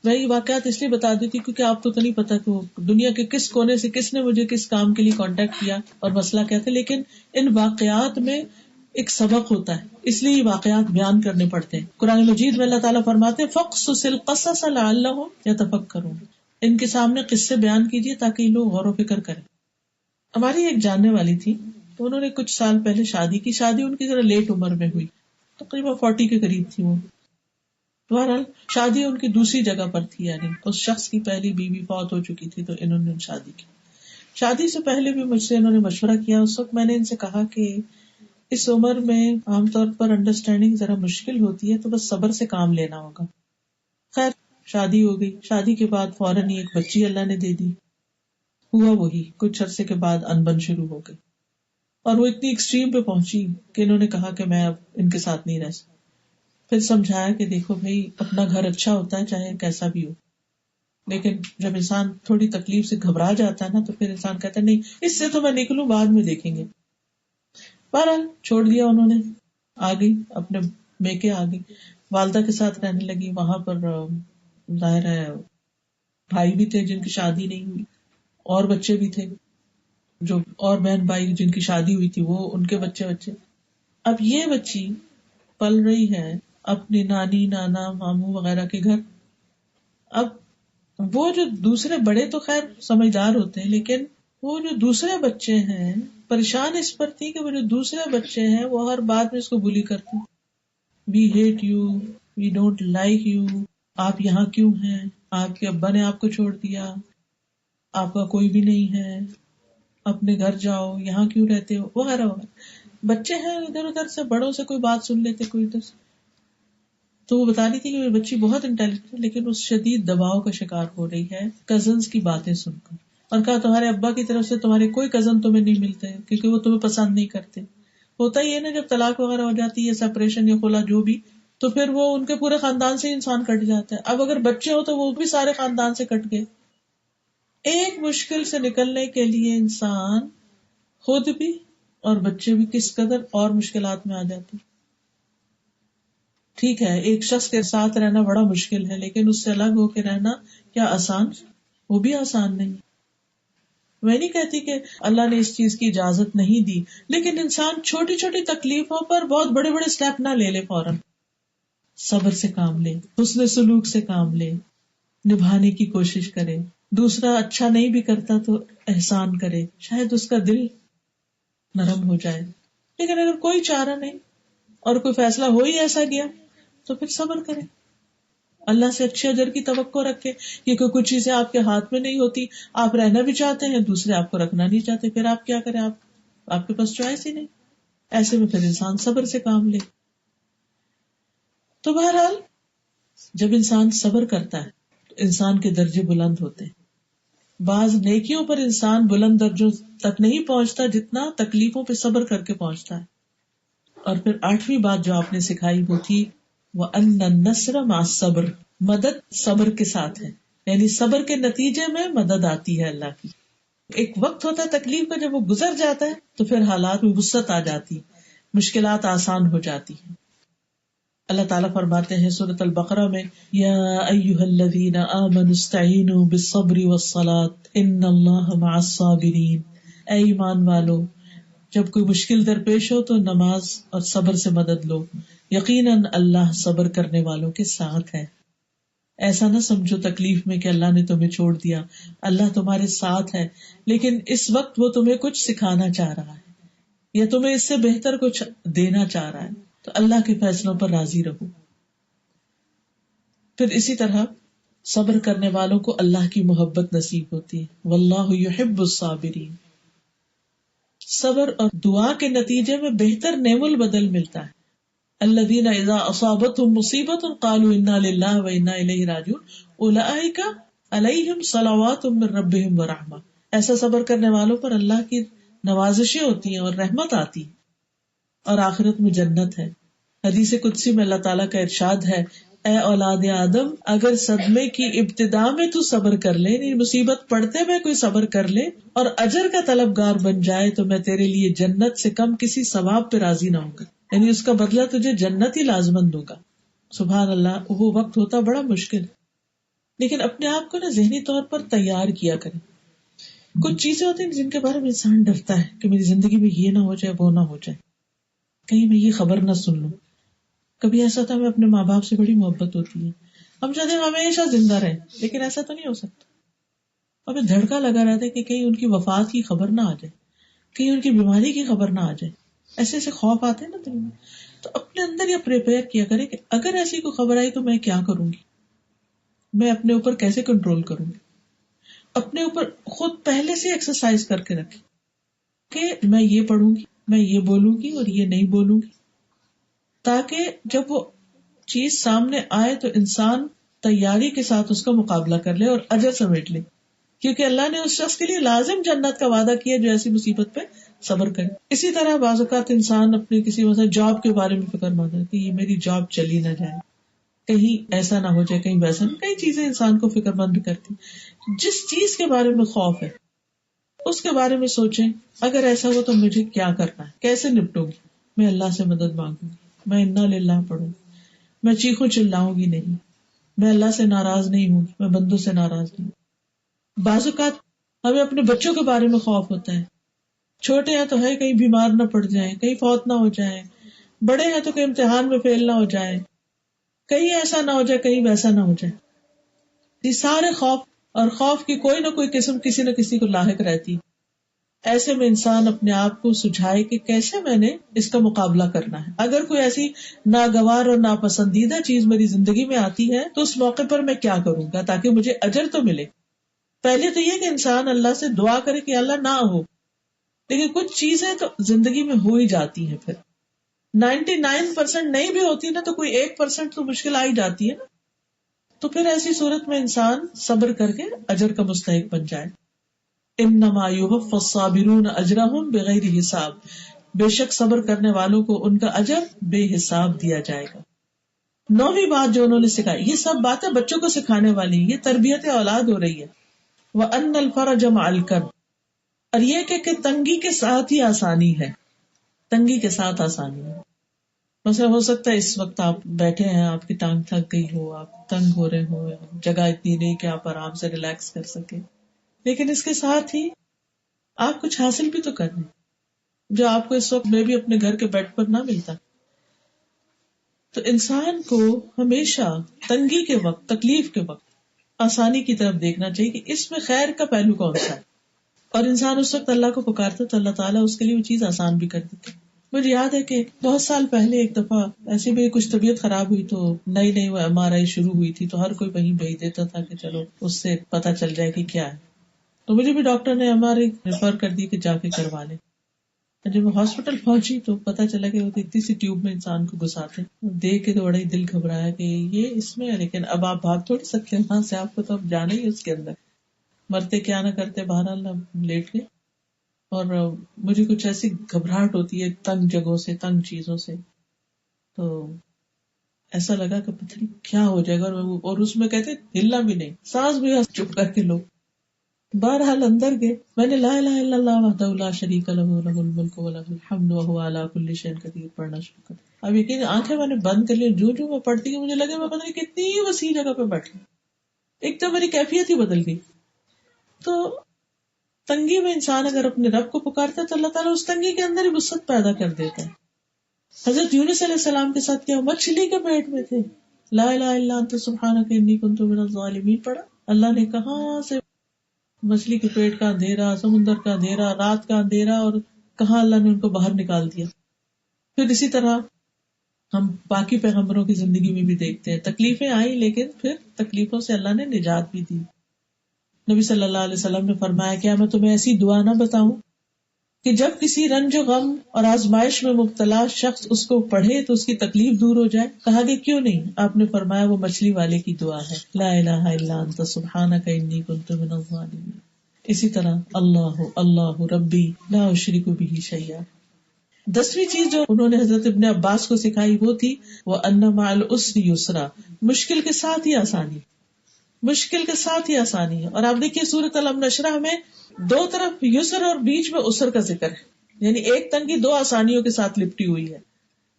میں یہ واقعات اس لیے بتا دیتی کیونکہ آپ کو تو نہیں پتا کہ وہ دنیا کے کس کونے سے کس نے مجھے کس کام کے لیے کانٹیکٹ کیا اور مسئلہ کیا تھا. لیکن ان واقعات میں ایک سبق ہوتا ہے، اس لیے یہ واقعات بیان کرنے پڑتے ہیں. قرآن مجید میں اللہ تعالیٰ فرماتے ہیں فَقْصُصِ الْقَصَصَ لَعَلَّهُمْ يَتَفَكَّرُونَ، ان کے سامنے قصے بیان کیجیے تاکہ یہ لوگ غور و فکر کریں. ہماری ایک جاننے والی تھی تو انہوں نے کچھ سال پہلے شادی کی. شادی ان کی ذرا لیٹ عمر میں ہوئی، تقریباً 40 کے قریب تھی وہ. بہرحال شادی ان کی دوسری جگہ پر تھی، یعنی اس شخص کی پہلی بیوی فوت ہو چکی تھی تو انہوں نے شادی کی. شادی سے پہلے بھی مجھ سے انہوں نے مشورہ کیا. اس وقت میں نے ان سے کہا کہ اس عمر میں عام طور پر انڈرسٹینڈنگ ذرا مشکل ہوتی ہے تو بس صبر سے کام لینا ہوگا. خیر شادی ہو گئی. شادی کے بعد فوراً ہی ایک بچی اللہ نے دے دی. ہوا وہی کچھ عرصے کے بعد انبن شروع ہو گئی اور وہ اتنی ایکسٹریم پہ پہنچی کہ انہوں نے کہا کہ میں اب ان کے ساتھ نہیں رہ سکتا. پھر سمجھایا کہ دیکھو بھائی اپنا گھر اچھا ہوتا ہے چاہے کیسا بھی ہو، لیکن جب انسان تھوڑی تکلیف سے گھبرا جاتا ہے نا تو پھر انسان کہتا ہے نہیں اس سے تو میں نکلوں، بعد میں دیکھیں گے. بہرحال چھوڑ دیا انہوں نے، آ گئی اپنے میکے آ گئی، والدہ کے ساتھ رہنے لگی. وہاں پر ظاہر ہے بھائی بھی تھے جن کی شادی نہیں ہوئی، اور بچے بھی تھے جو اور بہن بھائی جن کی شادی ہوئی تھی وہ ان کے بچے. اب یہ بچی پل رہی ہے اپنی نانی نانا ماموں وغیرہ کے گھر. اب وہ جو دوسرے بڑے تو خیر سمجھدار ہوتے ہیں، لیکن وہ جو دوسرے بچے ہیں پریشان اس پر تھی کہ وہ جو دوسرے بچے ہیں وہ ہر بات میں اس کو بلی کرتے ہیں. We hate you, we don't like you, آپ یہاں کیوں ہیں، آپ کے ابا نے آپ کو چھوڑ دیا، آپ کا کوئی بھی نہیں ہے، اپنے گھر جاؤ، یہاں کیوں رہتے ہو، وغیرہ وغیرہ. بچے ہیں ادھر ادھر سے بڑوں سے کوئی بات سن لیتے کوئی ادھر سے. تو وہ بتا رہی تھی کہ میری بچی بہت انٹیلیجنٹ ہے لیکن اس شدید دباؤ کا شکار ہو رہی ہے کزنز کی باتیں سن کر. اور کہا تمہارے ابا کی طرف سے تمہارے کوئی کزن تمہیں نہیں ملتے کیونکہ وہ تمہیں پسند نہیں کرتے. ہوتا ہی ہے نا جب طلاق وغیرہ ہو جاتی ہے، سیپریشن یا خلا جو بھی، تو پھر وہ ان کے پورے خاندان سے انسان کٹ جاتا ہے. اب اگر بچے ہو تو وہ بھی سارے خاندان سے کٹ گئے. ایک مشکل سے نکلنے کے لیے انسان خود بھی اور بچے بھی کس قدر اور مشکلات میں آ جاتے. ٹھیک ہے ایک شخص کے ساتھ رہنا بڑا مشکل ہے لیکن اس سے الگ ہو کے رہنا کیا آسان؟ وہ بھی آسان نہیں. میں نہیں کہتی کہ اللہ نے اس چیز کی اجازت نہیں دی، لیکن انسان چھوٹی چھوٹی تکلیفوں پر بہت بڑے بڑے سٹیپ نہ لے فوراً. صبر سے کام لے، حسن سلوک سے کام لے، نبھانے کی کوشش کرے. دوسرا اچھا نہیں بھی کرتا تو احسان کرے، شاید اس کا دل نرم ہو جائے. لیکن اگر کوئی چارہ نہیں اور کوئی فیصلہ ہو ہی ایسا گیا تو پھر صبر کرے، اللہ سے اچھے اجر کی توقع رکھے. کیونکہ کچھ چیزیں آپ کے ہاتھ میں نہیں ہوتی، آپ رہنا بھی چاہتے ہیں، دوسرے آپ کو رکھنا نہیں چاہتے، پھر آپ کیا کریں؟ آپ کے پاس چوائس ہی نہیں. ایسے میں پھر انسان صبر سے کام لے. تو بہرحال جب انسان صبر کرتا ہے تو انسان کے درجے بلند ہوتے ہیں. بعض نیکیوں پر انسان بلند درجوں تک نہیں پہنچتا جتنا تکلیفوں پہ صبر کر کے پہنچتا ہے. اور پھر 8ویں بات جو آپ نے سکھائی وہ تھی وَأَنَّ النَّصْرَ مَعَ الصَّبْرِ، مدد صبر کے ساتھ ہے، یعنی صبر کے نتیجے میں مدد آتی ہے اللہ کی. ایک وقت ہوتا ہے تکلیف کا، جب وہ گزر جاتا ہے تو پھر حالات میں وسعت آ جاتی، مشکلات آسان ہو جاتی ہیں. اللہ تعالیٰ فرماتے ہیں سورۃ البقرہ میں یا ایھا الذین آمنوا استعینوا بالصبر والصلاۃ ان اللہ مع الصابرین. اے ایمان والو، جب کوئی مشکل درپیش ہو تو نماز اور صبر سے مدد لو، یقیناً اللہ صبر کرنے والوں کے ساتھ ہے. ایسا نہ سمجھو تکلیف میں کہ اللہ نے تمہیں چھوڑ دیا، اللہ تمہارے ساتھ ہے، لیکن اس وقت وہ تمہیں کچھ سکھانا چاہ رہا ہے یا تمہیں اس سے بہتر کچھ دینا چاہ رہا ہے. تو اللہ کے فیصلوں پر راضی رہو. پھر اسی طرح صبر کرنے والوں کو اللہ کی محبت نصیب ہوتی ہے. واللہ یحب الصابرین. صبر اور دعا کے نتیجے میں بہتر نعم البدل ملتا ہے. الذین اذا اصابتهم مصیبۃ قالوا انا للہ وانا الیہ راجعون اولئک علیہم صلوات من ربہم ورحمہ. ایسا صبر کرنے والوں پر اللہ کی نوازشیں ہوتی ہیں اور رحمت آتی ہے اور آخرت میں جنت ہے. حدیث قدسی میں اللہ تعالیٰ کا ارشاد ہے اے اولاد آدم، اگر صدمے کی ابتدا میں تو صبر کر لے، یعنی مصیبت پڑتے میں کوئی صبر کر لے اور اجر کا طلبگار بن جائے تو میں تیرے لیے جنت سے کم کسی ثواب پہ راضی نہ ہوں گا، یعنی اس کا بدلہ تجھے جنت ہی لازمن دوں گا. سبحان اللہ. وہ وقت ہوتا بڑا مشکل، لیکن اپنے آپ کو نا ذہنی طور پر تیار کیا کریں. کچھ چیزیں ہوتی ہیں جن کے بارے میں انسان ڈرتا ہے کہ میری زندگی میں یہ نہ ہو جائے، وہ نہ ہو جائے، کہیں میں یہ خبر نہ سن لوں. کبھی ایسا تھا ہمیں اپنے ماں باپ سے بڑی محبت ہوتی ہے، ہم چاہتے ہیں ہمیشہ زندہ رہیں، لیکن ایسا تو نہیں ہو سکتا. ہمیں دھڑکا لگا رہتا ہے کہ کہیں ان کی وفات کی خبر نہ آ جائے، کہیں ان کی بیماری کی خبر نہ آ جائے. ایسے ایسے خوف آتے ہیں نا دل میں. تو اپنے اندر یہ پریپیئر کیا کرے کہ اگر ایسی کوئی خبر آئی تو میں کیا کروں گی، میں اپنے اوپر کیسے کنٹرول کروں گی. اپنے اوپر خود پہلے سے ایکسرسائز کر کے رکھے کہ میں یہ پڑھوں گی، میں یہ بولوں گی اور یہ نہیں بولوں گی، تاکہ جب وہ چیز سامنے آئے تو انسان تیاری کے ساتھ اس کا مقابلہ کر لے اور اجر سمیٹ لے. کیونکہ اللہ نے اس شخص کے لیے لازم جنت کا وعدہ کیا جو ایسی مصیبت پہ صبر کرے. اسی طرح بعض اوقات انسان اپنی کسی مثلا جاب کے بارے میں فکر مند ہے کہ یہ میری جاب چلی نہ جائے، کہیں ایسا نہ ہو جائے، کہیں ویسا. کئی چیزیں انسان کو فکر مند کرتی. جس چیز کے بارے میں خوف ہے اس کے بارے میں سوچیں اگر ایسا ہو تو مجھے کیا کرنا ہے، کیسے نپٹوں گی. میں اللہ سے مدد مانگوں گی، میں انا للہ پڑھوں گی، میں چیخوں چلاؤں گی نہیں، میں اللہ سے ناراض نہیں ہوں، میں بندوں سے ناراض نہیں. بعض اوقات ہمیں اپنے بچوں کے بارے میں خوف ہوتا ہے. چھوٹے ہیں تو ہے کہیں بیمار نہ پڑ جائیں، کہیں فوت نہ ہو جائیں. بڑے ہیں تو کہیں امتحان میں فیل نہ ہو جائیں، کہیں ایسا نہ ہو جائے، کہیں ویسا نہ ہو جائے. یہ سارے خوف اور خوف کی کوئی نہ کوئی قسم کسی نہ کسی کو لاحق رہتی. ایسے میں انسان اپنے آپ کو سجھائے کہ کیسے میں نے اس کا مقابلہ کرنا ہے. اگر کوئی ایسی ناگوار اور ناپسندیدہ چیز میری زندگی میں آتی ہے تو اس موقع پر میں کیا کروں گا تاکہ مجھے اجر تو ملے. پہلے تو یہ کہ انسان اللہ سے دعا کرے کہ اللہ نہ ہو، لیکن کچھ چیزیں تو زندگی میں ہو ہی جاتی ہیں. پھر 99% نہیں بھی ہوتی نا تو کوئی 1% تو مشکل آ ہی جاتی ہے نا. تو پھر ایسی صورت میں انسان صبر کر کے اجر کا مستحق بن جائے. انما یوفی الصابرون اجرہم بغیر حساب. بے شک صبر کرنے والوں کو ان کا اجر بے حساب دیا جائے گا. 9ویں بات جو انہوں نے سکھائی، یہ سب باتیں بچوں کو سکھانے والی، یہ تربیت اولاد ہو رہی ہے. وَأَنَّ الْفَرَجَ مَعَ الْكَرْبِ. اور یہ کہ تنگی کے ساتھ ہی آسانی ہے، تنگی کے ساتھ آسانی ہے. مثلا ہو سکتا ہے اس وقت آپ بیٹھے ہیں، آپ کی ٹانگ تھک گئی ہو، آپ تنگ ہو رہے ہو، جگہ اتنی نہیں کہ آپ آرام سے ریلیکس کر سکیں، لیکن اس کے ساتھ ہی آپ کچھ حاصل بھی تو کر رہے ہیں جو آپ کو اس وقت میں بھی اپنے گھر کے بیڈ پر نہ ملتا. تو انسان کو ہمیشہ تنگی کے وقت، تکلیف کے وقت آسانی کی طرف دیکھنا چاہیے کہ اس میں خیر کا پہلو کون سا ہے، اور انسان اس وقت اللہ کو پکارتا تو اللہ تعالیٰ اس کے لیے وہ چیز آسان بھی کر دیتے. مجھے یاد ہے کہ بہت سال پہلے ایک دفعہ ایسی میری کچھ طبیعت خراب ہوئی، تو نئی نئی وہ MRI شروع ہوئی تھی، تو ہر کوئی وہیں بھیج دیتا تھا کہ چلو اس سے پتہ چل جائے کہ کیا ہے. تو مجھے بھی ڈاکٹر نے MRI ریفر کر دی کہ جا کے کروا لیں. جب میں ہاسپٹل پہنچی تو پتہ چلا کہ وہ اتنی سی ٹیوب میں انسان کو گھساتے. دیکھ کے تو بڑا ہی دل گھبرایا کہ یہ اس میں ہے، لیکن اب آپ بھاگ تھوڑی سکتے ہیں وہاں سے، آپ کو تو اب جانا ہی اس کے اندر. مرتے کیا نہ کرتے، بہرحال ہم لیٹ گئے. اور مجھے کچھ ایسی گھبراہٹ ہوتی ہے تنگ جگہوں سے، تنگ چیزوں سے، تو ایسا لگا کہ پتہ نہیں کیا ہو جائے گا. اور اس میں کہتے ہلنا بھی نہیں، سانس بھی چپ کر کے لو. بہرحال اندر گئے، میں نے لا الہ الا اللہ وحدہ لا شریک لہ لہ الملک و لہ الحمد وہو علی کل شیء قدیر پڑھنا شروع کر. اب یقین آنکھیں میں نے بند کر لی، جو میں پڑھتی گئی مجھے لگا میں پتہ نہیں کتنی وسیع جگہ پہ بیٹھی، ایک تو میری کیفیت ہی بدل گئی. تو تنگی میں انسان اگر اپنے رب کو پکارتا ہے تو اللہ تعالیٰ اس تنگی کے اندر ہی وسعت پیدا کر دیتا ہے. حضرت یونس علیہ السلام کے ساتھ کیا، مچھلی کے پیٹ میں تھے، لا الہ الا انت سبحانک انی کنت من الظالمین پڑھا. اللہ نے کہاں سے مچھلی کے پیٹ کا اندھیرا، سمندر کا اندھیرا، رات کا اندھیرا، اور کہاں اللہ نے ان کو باہر نکال دیا. پھر اسی طرح ہم باقی پیغمبروں کی زندگی میں بھی دیکھتے ہیں، تکلیفیں آئی لیکن پھر تکلیفوں سے اللہ نے نجات بھی دی. نبی صلی اللہ علیہ وسلم نے فرمایا کیا میں تمہیں ایسی دعا نہ بتاؤں کہ جب کسی رنج و غم اور آزمائش میں مبتلا شخص اس کو پڑھے تو اس کی تکلیف دور ہو جائے. کہا کہ کیوں نہیں؟ آپ نے فرمایا وہ مچھلی والے کی دعا ہے، لا الہ الا انت سبحانک انی کنت من الظالمین. اسی طرح اللہ اللہ ربی لا اشرک بہ شیئا. 10ویں چیز جو انہوں نے حضرت ابن عباس کو سکھائی وہ تھی وہ ان مع العسر یسرا، مشکل کے ساتھ ہی آسانی، مشکل کے ساتھ ہی آسانی ہے. اور آپ دیکھیے سورۃ علم نشرح میں دو طرف یسر اور بیچ میں عسر کا ذکر ہے، یعنی ایک تنگی دو آسانیوں کے ساتھ لپٹی ہوئی ہے.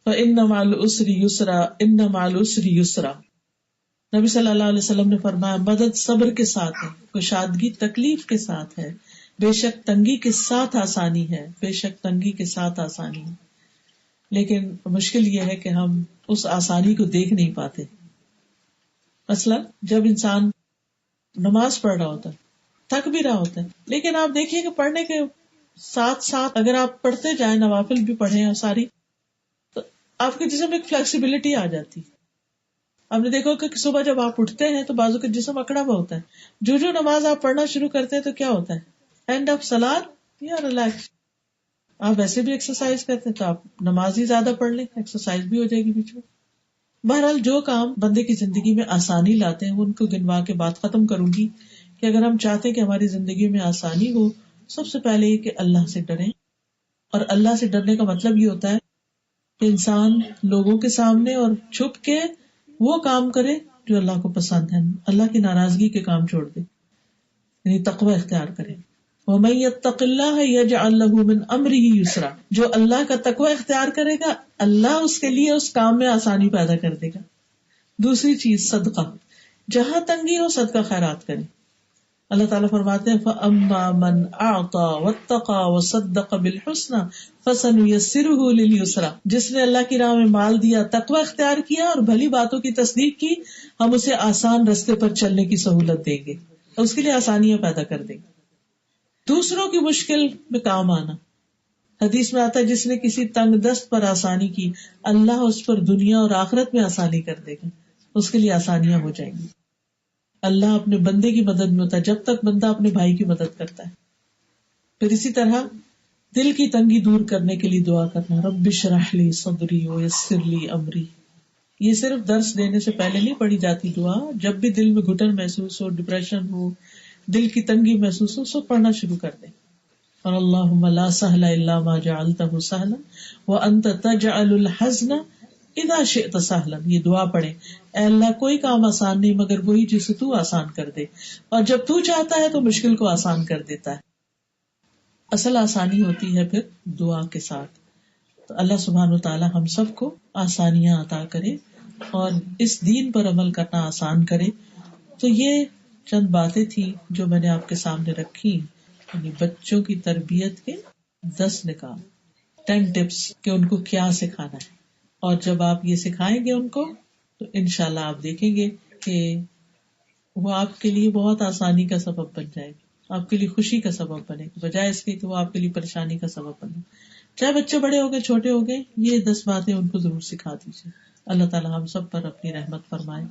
فإن مع العسر یسرا ان مع العسر یسرا. نبی صلی اللہ علیہ وسلم نے فرمایا مدد صبر کے ساتھ ہے، کشادگی تکلیف کے ساتھ ہے، بے شک تنگی کے ساتھ آسانی ہے، بے شک تنگی کے ساتھ آسانی ہے. لیکن مشکل یہ ہے کہ ہم اس آسانی کو دیکھ نہیں پاتے. مثلا جب انسان نماز پڑھ رہا ہوتا ہے، تھک بھی رہا ہوتا ہے، لیکن آپ دیکھیے کہ پڑھنے کے ساتھ ساتھ اگر آپ پڑھتے جائیں، نوافل بھی پڑھیں اور ساری، تو آپ کے جسم میں ایک فلیکسیبلٹی آ جاتی. آپ نے دیکھو کہ صبح جب آپ اٹھتے ہیں تو بازو کا جسم اکڑا ہوا ہوتا ہے، جو نماز آپ پڑھنا شروع کرتے ہیں تو کیا ہوتا ہے، اینڈ آف سلاد یا ریلیکس. آپ ویسے بھی ایکسرسائز کرتے ہیں تو آپ نماز ہی زیادہ پڑھ لیں، ایکسرسائز بھی ہو جائے گی بیچ میں. بہرحال جو کام بندے کی زندگی میں آسانی لاتے ہیں ان کو گنوا کے بات ختم کروں گی کہ اگر ہم چاہتے ہیں کہ ہماری زندگی میں آسانی ہو، سب سے پہلے یہ کہ اللہ سے ڈریں. اور اللہ سے ڈرنے کا مطلب یہ ہوتا ہے کہ انسان لوگوں کے سامنے اور چھپ کے وہ کام کرے جو اللہ کو پسند ہے، اللہ کی ناراضگی کے کام چھوڑ دے، یعنی تقوی اختیار کرے. وَمَن يَتَّقِ اللَّهَ يَجْعَل لَّهُ مِنْ أَمْرِهِ يُسْرًا. جو اللہ کا تقوی اختیار کرے گا اللہ اس کے لیے اس کام میں آسانی پیدا کر دے گا. دوسری چیز صدقہ، جہاں تنگی ہو صدقہ خیرات کریں. اللہ تعالیٰ فرماتے ہیں فَأَمَّا مَنْ أَعْطَى وَاتَّقَى وَصَدَّقَ بِالْحُسْنَى فَسَنُيَسِّرُهُ لِلْيُسْرَى. جس نے اللہ کی راہ میں مال دیا، تقوی اختیار کیا اور بھلی باتوں کی تصدیق کی، ہم اسے آسان رستے پر چلنے کی سہولت دیں گے، اس کے لیے آسانیاں پیدا کر دیں گے. دوسروں کی مشکل میں کام آنا، حدیث میں آتا ہے جس نے کسی تنگ دست پر آسانی کی اللہ اس پر دنیا اور آخرت میں آسانی کر دے گا، اس کے لیے آسانیاں ہو جائیں گی. اللہ اپنے بندے کی مدد میں ہوتا ہے جب تک بندہ اپنے بھائی کی مدد کرتا ہے. پھر اسی طرح دل کی تنگی دور کرنے کے لیے دعا کرنا، رب اشرح لی صدری ویسر لی امری. یہ صرف درس دینے سے پہلے نہیں پڑھی جاتی دعا، جب بھی دل میں گھٹن محسوس ہو، ڈپریشن ہو، دل کی تنگی محسوس ہو، سب پڑھنا شروع کر دیں. اور اللہم لا سہل الا ما جعلتہ سہلا وانت تجعل الحزن اذا شئت سہلا. یہ دعا پڑھیں، اے اللہ کوئی کام آسان نہیں مگر وہی جسے تو آسان کر دے، اور جب تو چاہتا ہے تو مشکل کو آسان کر دیتا ہے. اصل آسانی ہوتی ہے پھر دعا کے ساتھ. تو اللہ سبحانہ وتعالی ہم سب کو آسانیاں عطا کرے اور اس دین پر عمل کرنا آسان کرے. تو یہ چند باتیں تھی جو میں نے آپ کے سامنے رکھی، یعنی بچوں کی تربیت کے 10 نکات، 10 ٹپس کہ ان کو کیا سکھانا ہے. اور جب آپ یہ سکھائیں گے ان کو تو انشاءاللہ آپ دیکھیں گے کہ وہ آپ کے لیے بہت آسانی کا سبب بن جائے گی، آپ کے لیے خوشی کا سبب بنے گی، بجائے اس کے کہ وہ آپ کے لیے پریشانی کا سبب بنے. چاہے بچے بڑے ہو گئے چھوٹے ہو گئے، یہ 10 باتیں ان کو ضرور سکھا دیجیے. اللہ تعالیٰ ہم سب پر اپنی رحمت فرمائے.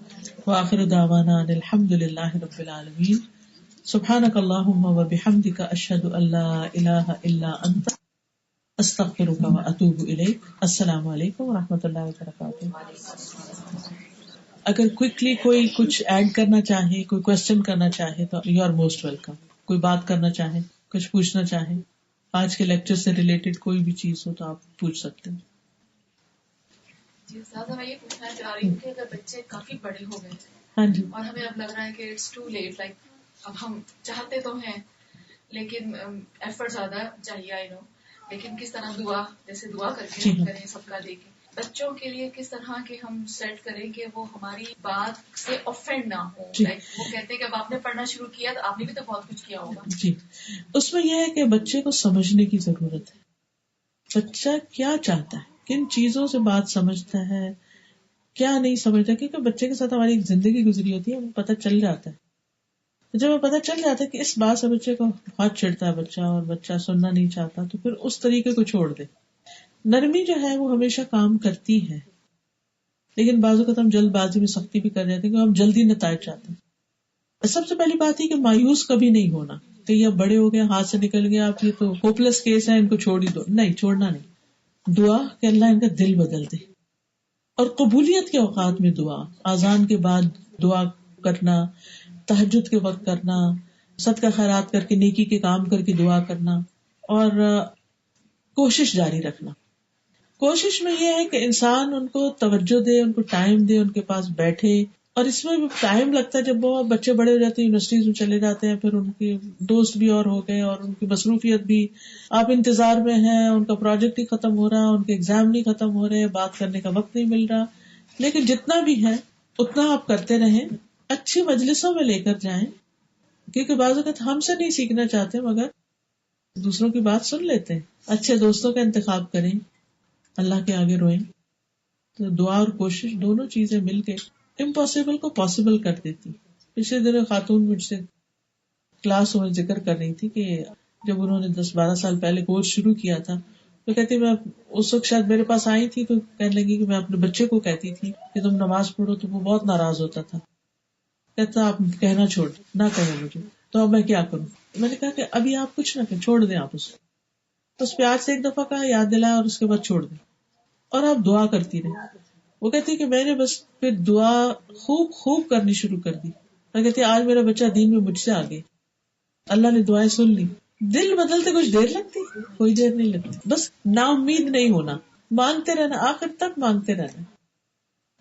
وآخر دعوانا ان الحمد للہ رب العالمین. سبحانک اللہم وبحمدک، اشہد ان لا الہ الا انت، استغفرک واتوب الیک. السلام علیکم ورحمۃ اللہ وبرکاتہ. اگر کوئکلی کوئی کچھ ایڈ کرنا چاہے، کوئی کوشچن کرنا چاہے تو یو آر موسٹ ویلکم. کوئی بات کرنا چاہے، کچھ پوچھنا چاہے، آج کے لیکچر سے ریلیٹڈ کوئی بھی چیز ہو تو آپ پوچھ سکتے ہیں. جی استاذہ، میں یہ پوچھنا چاہ رہی ہوں کہ اگر بچے کافی بڑے ہو گئے ہاں جی، اور ہمیں اب لگ رہا ہے کہ اٹس ٹو لیٹ، لائک اب ہم چاہتے تو ہیں لیکن ایفرٹ زیادہ چاہیے، آئی نو، لیکن کس طرح دعا کر کے ہم کریں سب کا دیکھیں. بچوں کے لیے کس طرح کے ہم سیٹ کریں کہ وہ ہماری بات سے آفینڈ نہ ہو. لائک وہ کہتے ہیں کہ اب آپ نے پڑھنا شروع کیا تو آپ نے بھی تو بہت کچھ کیا ہوگا. جی، اس میں یہ ہے کہ بچے کو سمجھنے کی ضرورت ہے. بچہ کیا چاہتا ہے، کن چیزوں سے بات سمجھتا ہے، کیا نہیں سمجھتا، کیونکہ بچے کے ساتھ ہماری ایک زندگی گزری ہوتی ہے، ہمیں پتہ چل جاتا ہے. جب ہمیں پتہ چل جاتا ہے کہ اس بات سے بچے کو بہت چڑھتا ہے بچہ اور بچہ سننا نہیں چاہتا، تو پھر اس طریقے کو چھوڑ دے. نرمی جو ہے وہ ہمیشہ کام کرتی ہے، لیکن بعض اوقات ہم جلد بازی میں سختی بھی کر جاتے ہیں کہ ہم جلدی نتائج چاہتے ہیں. سب سے پہلی بات یہ کہ مایوس کبھی نہیں ہونا کہ یہ بڑے ہو گئے، ہاتھ سے نکل گیا، آپ یہ تو ہوپلیس کیس ہے، ان کو چھوڑ ہی دو. نہیں، چھوڑنا نہیں. دعا کہ اللہ ان کا دل بدل دے. اور قبولیت کے اوقات میں دعا، اذان کے بعد دعا کرنا، تہجد کے وقت کرنا، صدقہ خیرات کر کے نیکی کے کام کر کے دعا کرنا، اور کوشش جاری رکھنا. کوشش میں یہ ہے کہ انسان ان کو توجہ دے، ان کو ٹائم دے، ان کے پاس بیٹھے. اور اس میں بھی ٹائم لگتا ہے، جب وہ بچے بڑے ہو جاتے ہیں، یونیورسٹیز میں چلے جاتے ہیں، پھر ان کے دوست بھی اور ہو گئے اور ان کی مصروفیت بھی، آپ انتظار میں ہیں، ان کا پروجیکٹ ہی ختم ہو رہا، ان کے ایگزام نہیں ختم ہو رہے، بات کرنے کا وقت نہیں مل رہا. لیکن جتنا بھی ہے اتنا آپ کرتے رہیں، اچھی مجلسوں میں لے کر جائیں، کیونکہ بعض اوقات ہم سے نہیں سیکھنا چاہتے مگر دوسروں کی بات سن لیتے ہیں. اچھے دوستوں کا انتخاب کریں، اللہ کے آگے روئیں. تو دعا اور کوشش دونوں چیزیں مل کے امپاسبل کو پاسبل کر دیتی. پچھلے دنوں خاتون مجھ سے کلاس میں ذکر کر رہی تھی کہ جب انہوں نے 10-12 سال پہلے کورس شروع کیا تھا تو کہتی میں اس وقت شاید میرے پاس آئی تھی تو کہنے لگی کہ میں اپنے بچے کو کہتی تھی کہ تم نماز پڑھو، تو وہ بہت ناراض ہوتا تھا. کہتا آپ کہنا چھوڑ نہ کہیں مجھے، تو اب میں کیا کروں. میں نے کہا کہ ابھی آپ کچھ نہ کریں، چھوڑ دیں آپ اس کو. اس پہ آج سے ایک دفعہ کہا، یاد دلایا اور اس کے بعد چھوڑ دیں اور آپ دعا کرتی رہیں. وہ کہتی کہ میں نے بس پھر دعا خوب خوب کرنی شروع کر دی. میں کہتی آج میرا بچہ دین میں مجھ سے آگے، اللہ نے دعائیں سن لی. دل بدلتے کچھ دیر لگتی، کوئی دیر نہیں لگتی. بس نا امید نہیں ہونا، مانگتے رہنا، آخر تک مانگتے رہنا.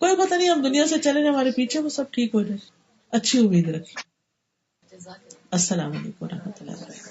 کوئی پتہ نہیں ہم دنیا سے چلے جائیں، ہمارے پیچھے وہ سب ٹھیک ہو جائے. اچھی امید رکھیں. السلام علیکم ورحمۃ اللہ وبرکاتہ.